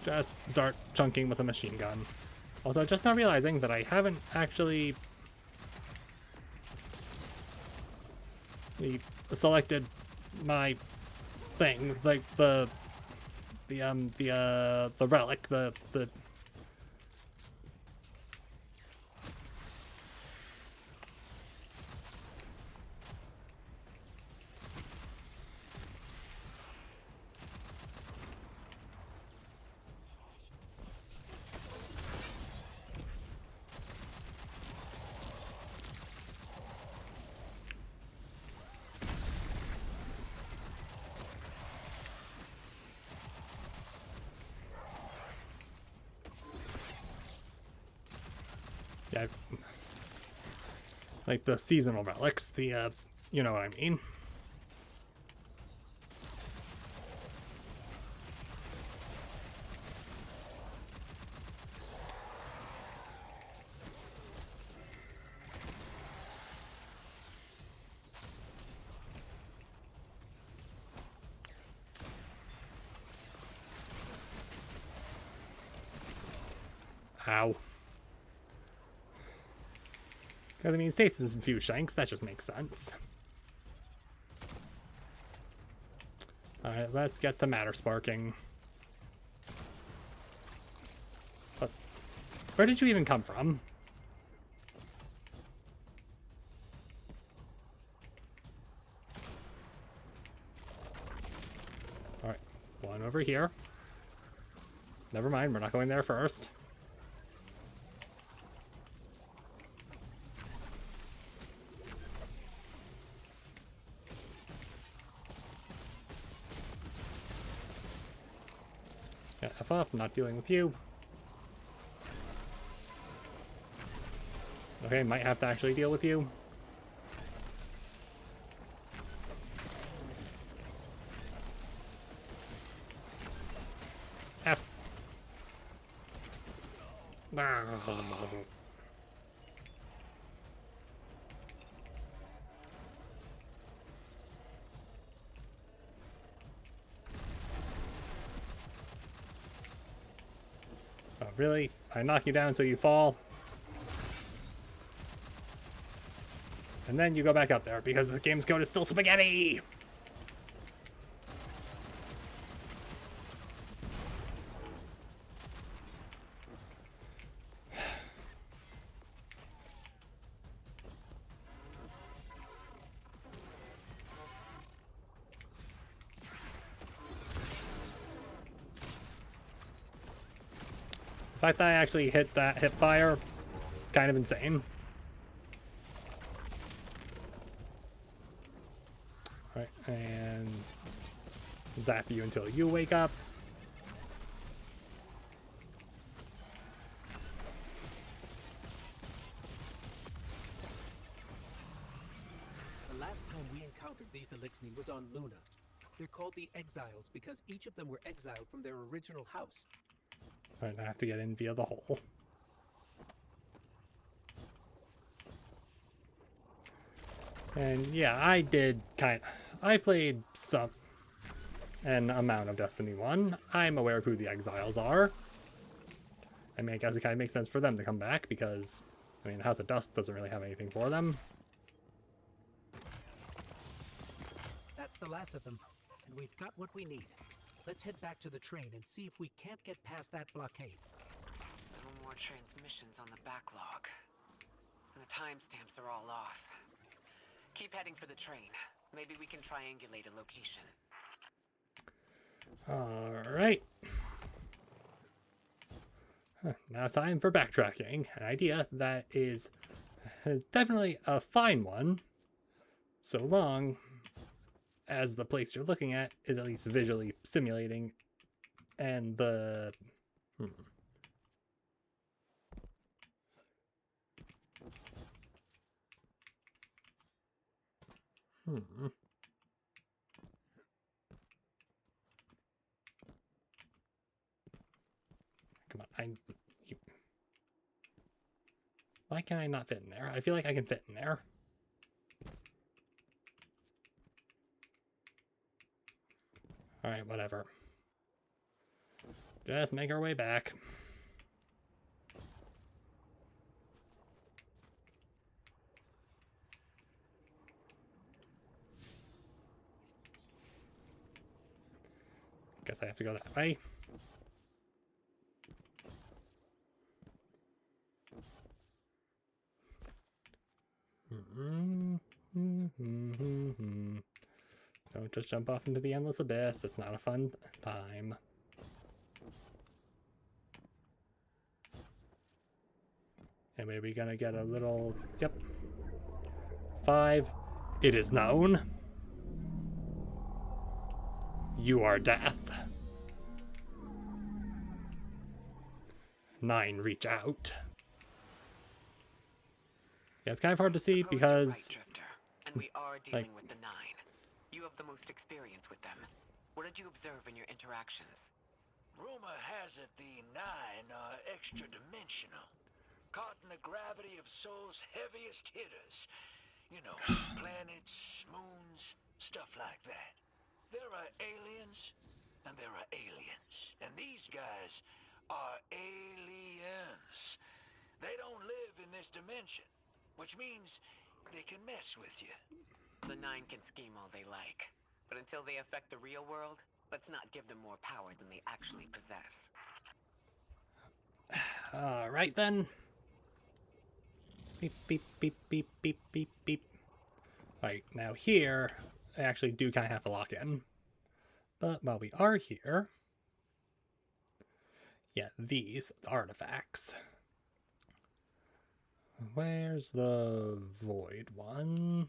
[SPEAKER 1] Just start chunking with a machine gun. Also, just now realizing that I haven't actually selected my thing, like the relic, the yeah, like the seasonal relics, the you know what I mean. Ow. Because I mean, stasis infused shanks, that just makes sense. Alright, let's get to matter sparking. But where did you even come from? Alright, one over here. Never mind, we're not going there first. Yeah, F off, I'm not dealing with you. Okay, might have to actually deal with you. Oh, really? I knock you down so you fall? And then you go back up there because the game's code is still spaghetti! The fact that I actually hit that hip fire, kind of insane. Alright, and zap you until you wake up.
[SPEAKER 7] The last time we encountered these Elixni was on Luna. They're called the Exiles because each of them were exiled from their original house.
[SPEAKER 1] Alright, I have to get in via the hole. And yeah, I played an amount of Destiny 1. I'm aware of who the Exiles are. I mean, I guess it kind of makes sense for them to come back because, I mean, House of Dust doesn't really have anything for them.
[SPEAKER 7] That's the last of them, and we've got what we need. Let's head back to the train and see if we can't get past that blockade.
[SPEAKER 11] No more transmissions on the backlog. And the timestamps are all off. Keep heading for the train. Maybe we can triangulate a location.
[SPEAKER 1] Alright. Now time for backtracking. An idea that is definitely a fine one, so long as the place you're looking at is at least visually stimulating and the... Come on, why can I not fit in there? I feel like I can fit in there. Alright, whatever. Just make our way back. Guess I have to go that way. Don't just jump off into the endless abyss. It's not a fun time. And maybe gonna get a little... Yep. 5. It is known. You are death. 9. Reach out. Yeah, it's kind of hard to see because...
[SPEAKER 11] Right, Drifter. And we are dealing with the 9. You have the most experience with them. What did you observe in your interactions?
[SPEAKER 10] Rumor has it the 9 are extra-dimensional. Caught in the gravity of Sol's heaviest hitters. You know, planets, moons, stuff like that. There are aliens, and there are aliens. And these guys are aliens. They don't live in this dimension, which means they can mess with you.
[SPEAKER 11] The 9 can scheme all they like, but until they affect the real world, let's not give them more power than they actually possess.
[SPEAKER 1] Alright then. Beep, beep, beep, beep, beep, beep, beep. Alright, now here, I actually do kind of have to lock in. But while we are here... Yeah, these artifacts. Where's the void one?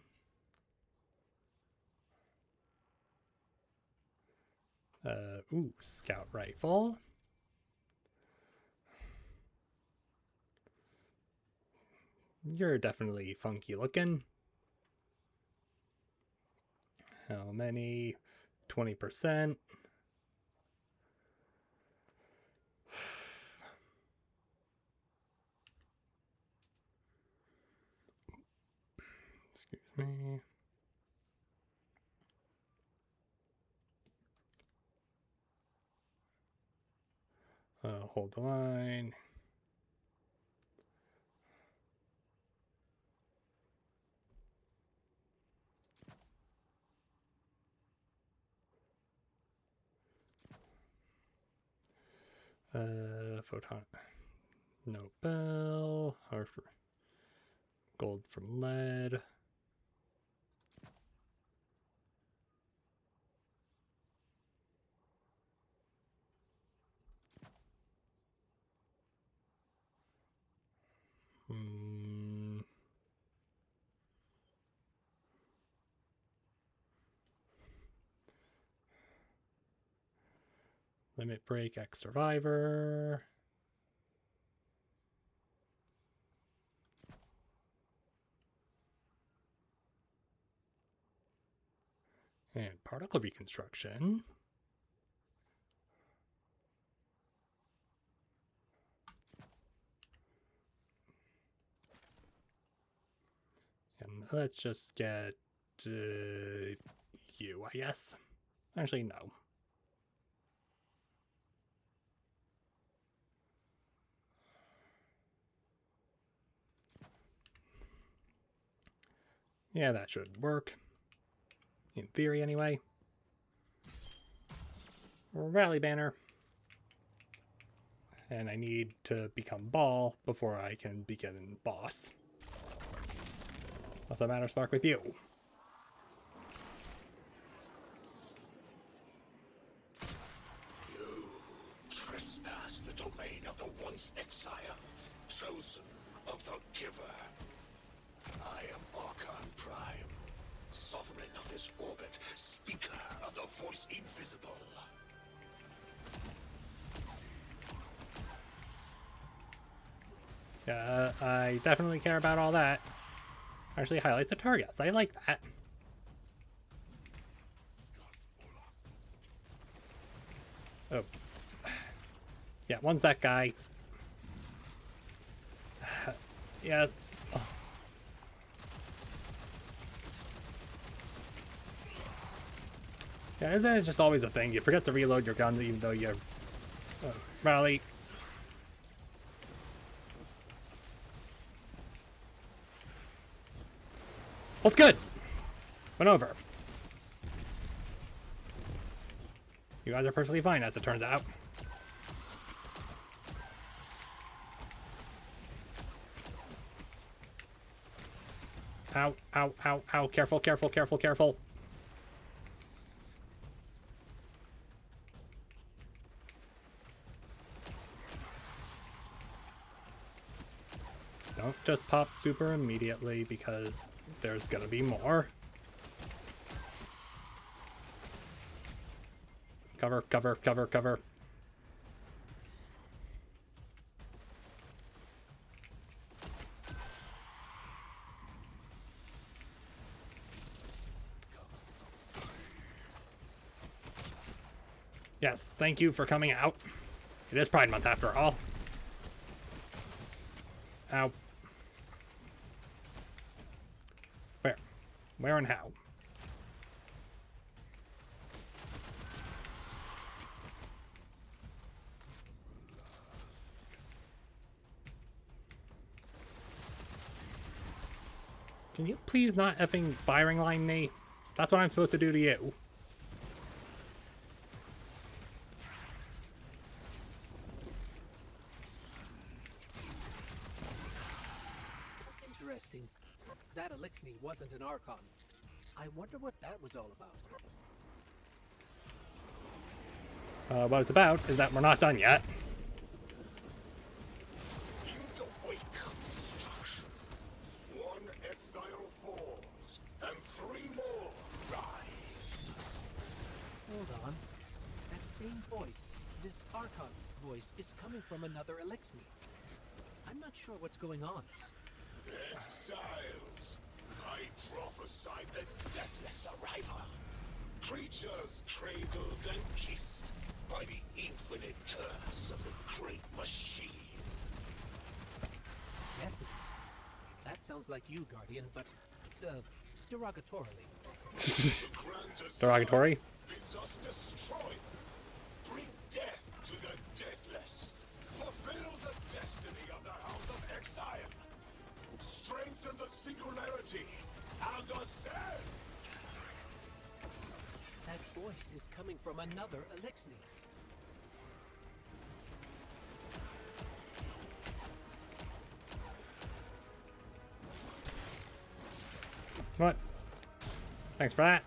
[SPEAKER 1] Ooh, scout rifle. You're definitely funky looking. How many? 20%. Excuse me. Hold the line. Photon. No bell. Gold from lead. Limit break X survivor. And particle reconstruction. And let's just get you, I guess. Actually, no. Yeah, that should work. In theory, anyway. Rally banner. And I need to become ball before I can begin boss. What's the matter, Spark, with you?
[SPEAKER 6] You trespass the domain of the once exile, chosen of the Giver. I am Archon Prime, sovereign of this orbit, speaker of the voice invisible.
[SPEAKER 1] Yeah, I definitely care about all that. Actually highlights the targets. I like that. Oh. Yeah, one's that guy. Yeah. Oh. Yeah, isn't it just always a thing? You forget to reload your gun even though you rally. What's good? Went over. You guys are perfectly fine, as it turns out. Ow, ow, ow, ow. Careful, careful, careful, careful. Don't just pop super immediately because there's gonna be more. Cover, cover, cover, cover. Yes, thank you for coming out. It is Pride Month after all. Ow. Where? Where and how? Can you please not effing firing line me? That's what I'm supposed to do to you.
[SPEAKER 7] Interesting. That Elixir wasn't an Archon. I wonder what that was all about.
[SPEAKER 1] What it's about is that we're not done yet.
[SPEAKER 6] In the wake of destruction, one exile falls, and three more rise.
[SPEAKER 7] Hold on. That same voice, this Archon's voice, is coming from another Elixir. I'm not sure what's going on.
[SPEAKER 6] Exiles! I prophesied the deathless arrival. Creatures cradled and kissed by the infinite curse of the great machine.
[SPEAKER 7] Deathless. That sounds like you, Guardian, but derogatorily.
[SPEAKER 1] Derogatory?
[SPEAKER 6] Bids us destroy them. Bring death to the deathless. Fulfill the destiny of the House of Exile. Strengthen the singularity and ascend.
[SPEAKER 7] That voice is coming from another Elixni.
[SPEAKER 1] What? Thanks for that.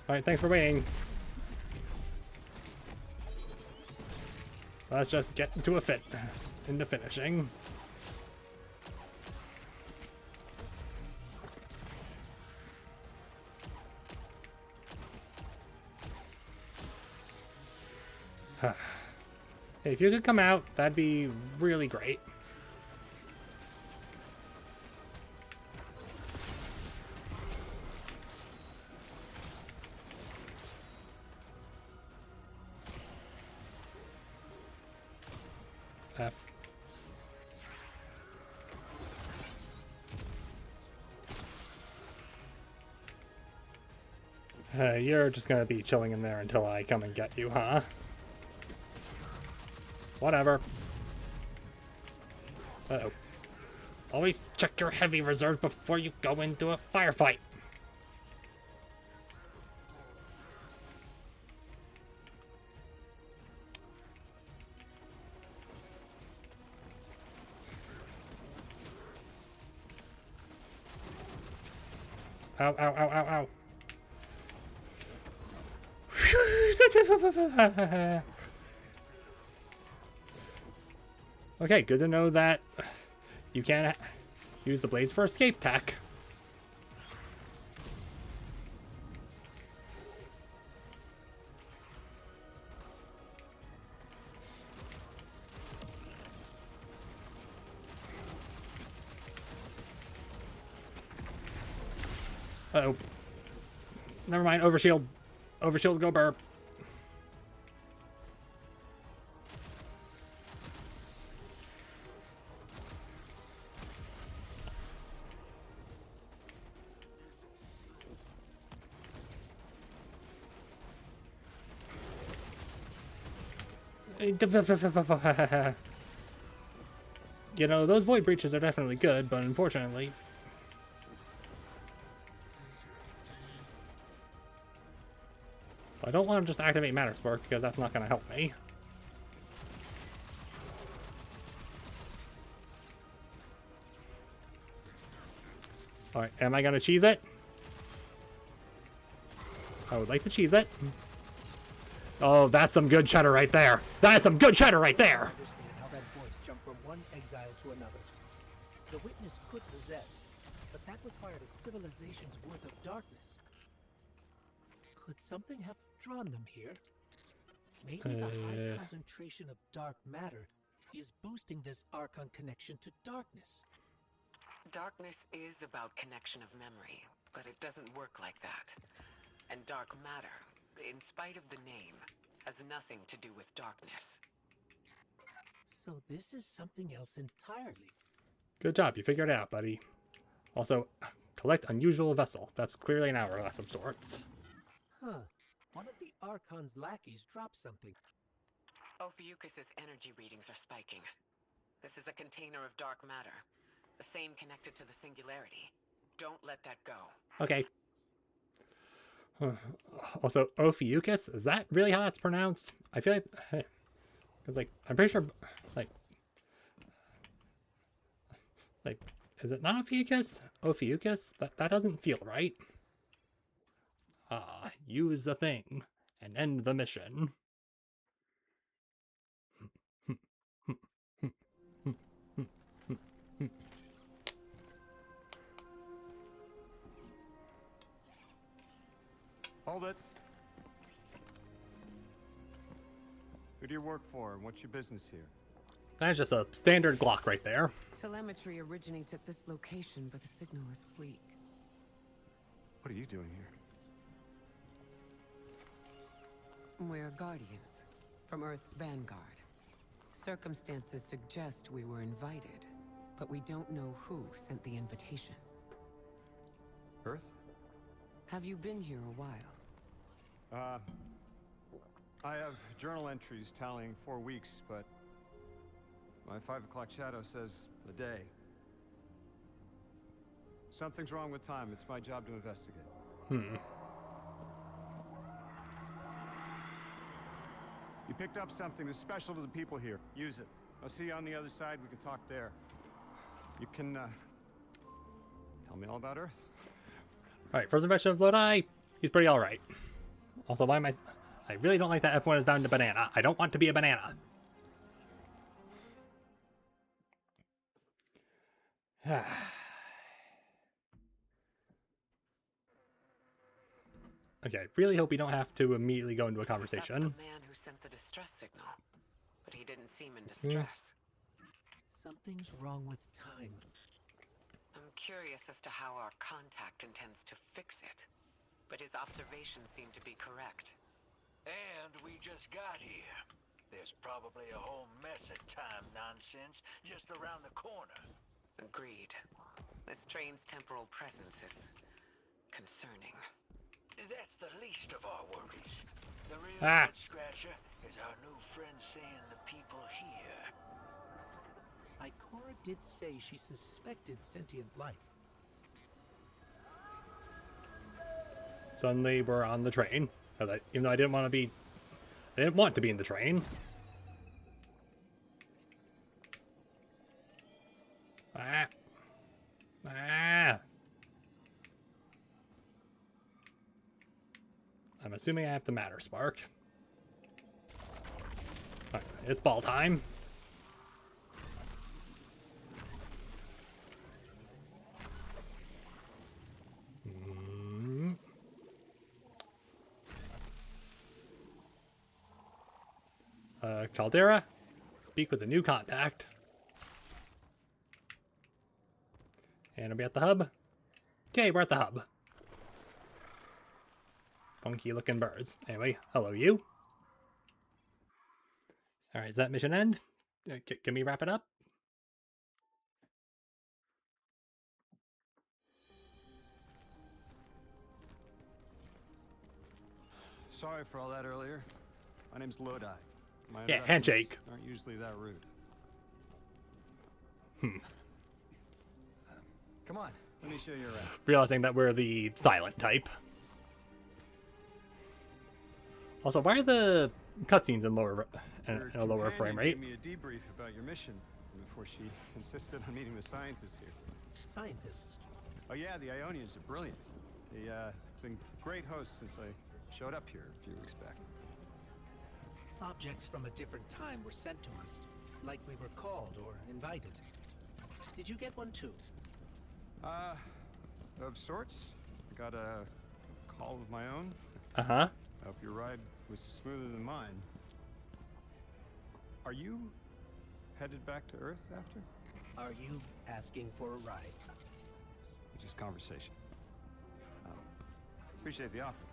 [SPEAKER 1] Alright, thanks for waiting. Let's just get into into finishing. If you could come out, that'd be really great. F. You're just gonna be chilling in there until I come and get you, huh? Whatever. Uh-oh. Always check your heavy reserve before you go into a firefight. Ow, ow, ow, ow, ow. Okay, good to know that you can't use the blades for escape tack. Uh-oh. Never mind, overshield. Overshield, go burp. You know, those void breaches are definitely good, but unfortunately... I don't want to just activate Matter Spark, because that's not going to help me. Alright, am I going to cheese it? I would like to cheese it. Oh, that's some good cheddar right there. That's some good cheddar right there.
[SPEAKER 7] Understand how that voice jumped from one exile to another. The witness could possess, but that required a civilization's worth of darkness. Could something have drawn them here? Maybe the high concentration of dark matter is boosting this Archon connection to darkness.
[SPEAKER 11] Darkness is about connection of memory, but it doesn't work like that. And dark matter, in spite of the name, has nothing to do with darkness.
[SPEAKER 7] So this is something else entirely.
[SPEAKER 1] Good job, you figured it out, buddy. Also, collect unusual vessel. That's clearly an hourglass of sorts.
[SPEAKER 7] Huh. One of the Archon's lackeys dropped something.
[SPEAKER 11] Ophiuchus's energy readings are spiking. This is a container of dark matter. The same connected to the singularity. Don't let that go.
[SPEAKER 1] Okay. Also, Ophiuchus? Is that really how that's pronounced? I feel like... Because, like, I'm pretty sure... Like, is it not Ophiuchus? Ophiuchus? That doesn't feel right. Use the thing and end the mission.
[SPEAKER 2] Hold it. Who do you work for, and what's your business here?
[SPEAKER 1] That's just a standard Glock right there.
[SPEAKER 3] Telemetry originates at this location, but the signal is weak.
[SPEAKER 2] What are you doing here?
[SPEAKER 3] We're Guardians. From Earth's vanguard. Circumstances suggest we were invited, but we don't know who sent the invitation.
[SPEAKER 12] Earth?
[SPEAKER 3] Have you been here a while?
[SPEAKER 12] I have journal entries tallying 4 weeks, but my 5 o'clock shadow says a day. Something's wrong with time. It's my job to investigate. You picked up something that's special to the people here. Use it. I'll see you on the other side. We can talk there. You can, tell me all about Earth.
[SPEAKER 1] Alright, first impression of Lodi, he's pretty alright. Also, why am I really don't like that F1 is bound to banana. I don't want to be a banana. Okay, really hope we don't have to immediately go into a conversation.
[SPEAKER 11] That's the man who sent the distress signal, but he didn't seem in distress.
[SPEAKER 7] Something's wrong with time.
[SPEAKER 11] I'm curious as to how our contact intends to fix it, but his observations seem to be correct.
[SPEAKER 10] And we just got here. There's probably a whole mess of time nonsense just around the corner.
[SPEAKER 11] Agreed. This train's temporal presence is concerning.
[SPEAKER 10] That's the least of our worries. The real head scratcher is our new friend seeing the people here.
[SPEAKER 7] Ikora did say she suspected sentient life.
[SPEAKER 1] Suddenly we're on the train. Even though I didn't want to be in the train. I'm assuming I have the matter spark. Right, it's ball time. Caldera, speak with a new contact. And are we at the hub? Okay, we're at the hub. Funky looking birds. Anyway, hello you. Alright, is that mission end? Can we wrap it up?
[SPEAKER 12] Sorry for all that earlier. My name's Lodi. My
[SPEAKER 1] yeah, handshake.
[SPEAKER 12] Aren't usually that rude. Come on, let me show you around.
[SPEAKER 1] Realizing that we're the silent type. Also, why are the cutscenes in a lower frame rate?
[SPEAKER 12] Gave me a debrief about your mission before she insisted on meeting the scientists here.
[SPEAKER 7] Scientists?
[SPEAKER 12] Oh yeah, the Ionians are brilliant. They've been great hosts since I showed up here a few weeks back.
[SPEAKER 7] Objects from a different time were sent to us, like we were called or invited. Did you get one too?
[SPEAKER 12] Of sorts. I got a call of my own.
[SPEAKER 1] Uh-huh.
[SPEAKER 12] I hope your ride was smoother than mine. Are you headed back to Earth after?
[SPEAKER 7] Are you asking for a ride?
[SPEAKER 12] Just conversation. Appreciate the offer.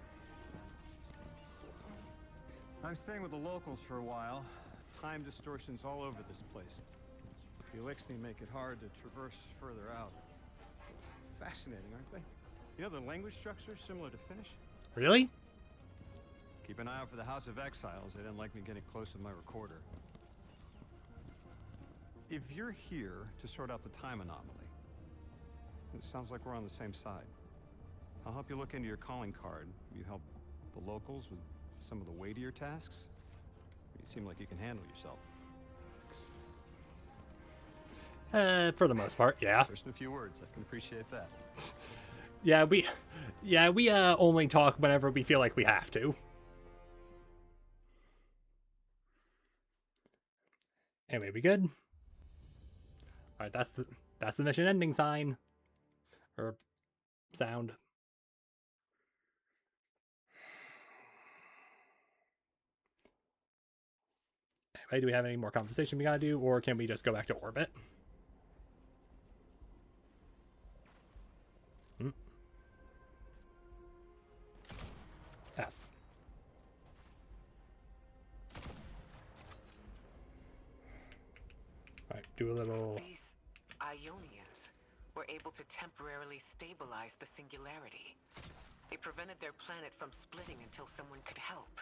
[SPEAKER 12] I'm staying with the locals for a while. Time distortions all over this place. The Elixni make it hard to traverse further out. Fascinating, aren't they? You know, the language structure is similar to Finnish.
[SPEAKER 1] Really?
[SPEAKER 12] Keep an eye out for the House of Exiles. They didn't like me getting close with my recorder. If you're here to sort out the time anomaly, it sounds like we're on the same side. I'll help you look into your calling card. You help the locals with some of the weightier tasks. You seem like you can handle yourself.
[SPEAKER 1] For the most part, yeah.
[SPEAKER 12] There's a few words. I can appreciate that.
[SPEAKER 1] we only talk whenever we feel like we have to. Anyway, we good? Alright, that's the mission ending sign. Or sound. Anyway, do we have any more conversation we gotta do, or can we just go back to orbit? F. do a little...
[SPEAKER 11] These Ionians were able to temporarily stabilize the singularity. They prevented their planet from splitting until someone could help.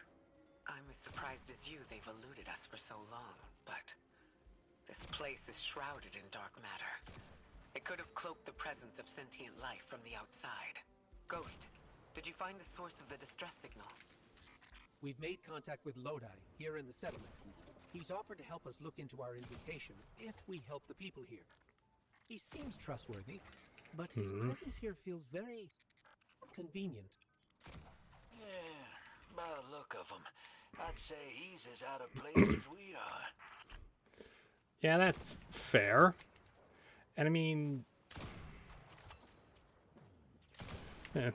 [SPEAKER 11] I'm as surprised as you they've eluded us for so long, but this place is shrouded in dark matter. It could have cloaked the presence of sentient life from the outside. Ghost, did you find the source of the distress signal?
[SPEAKER 7] We've made contact with Lodi, here in the settlement. He's offered to help us look into our invitation, if we help the people here. He seems trustworthy, but his presence here feels very... convenient.
[SPEAKER 10] Yeah, by the look of him, I'd say he's as out of place as we are.
[SPEAKER 1] Yeah, that's fair. And I mean... yeah,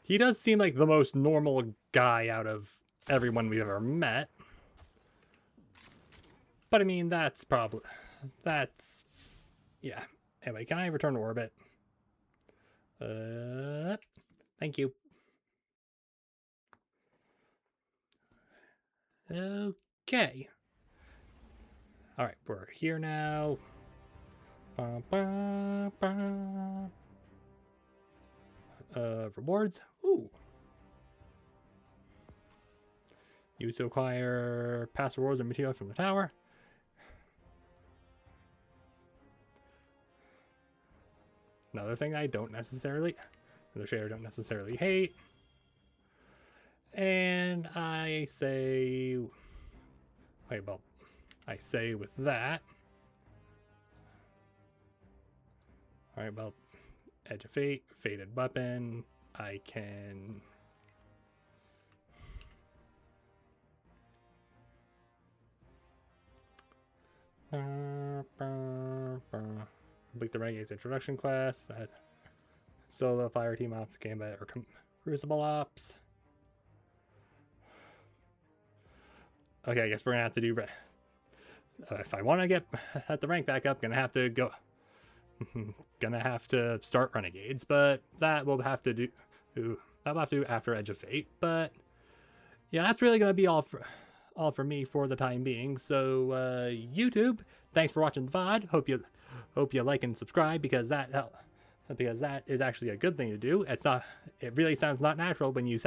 [SPEAKER 1] he does seem like the most normal guy out of everyone we've ever met. But I mean, that's probably... that's... yeah. Anyway, can I return to orbit? Thank you. Okay. Alright, we're here now. Ba, ba, ba. Rewards. Ooh. Use to acquire past rewards and materials from the tower. Another thing I don't necessarily... another shade I don't necessarily hate. And I say... wait, well, I say with that... alright, well, Edge of Fate, Fated Weapon, I can... complete the Renegade's introduction quest. Solo fire team ops, gambit, or crucible ops. Okay, I guess we're gonna have to do. If I want to get at the rank back up, gonna have to go. Gonna have to start renegades, but that will have to do. That'll have to do after Edge of Fate. But yeah, that's really gonna be all for me for the time being. So YouTube, thanks for watching the VOD. Hope you like and subscribe because that is actually a good thing to do. It's not. It really sounds not natural when you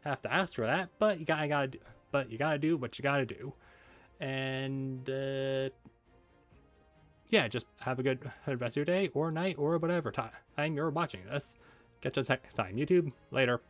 [SPEAKER 1] have to ask for that, but you gotta do what you gotta do. And yeah, just have a good rest of your day or night or whatever time you're watching this. Catch you next time. YouTube, later.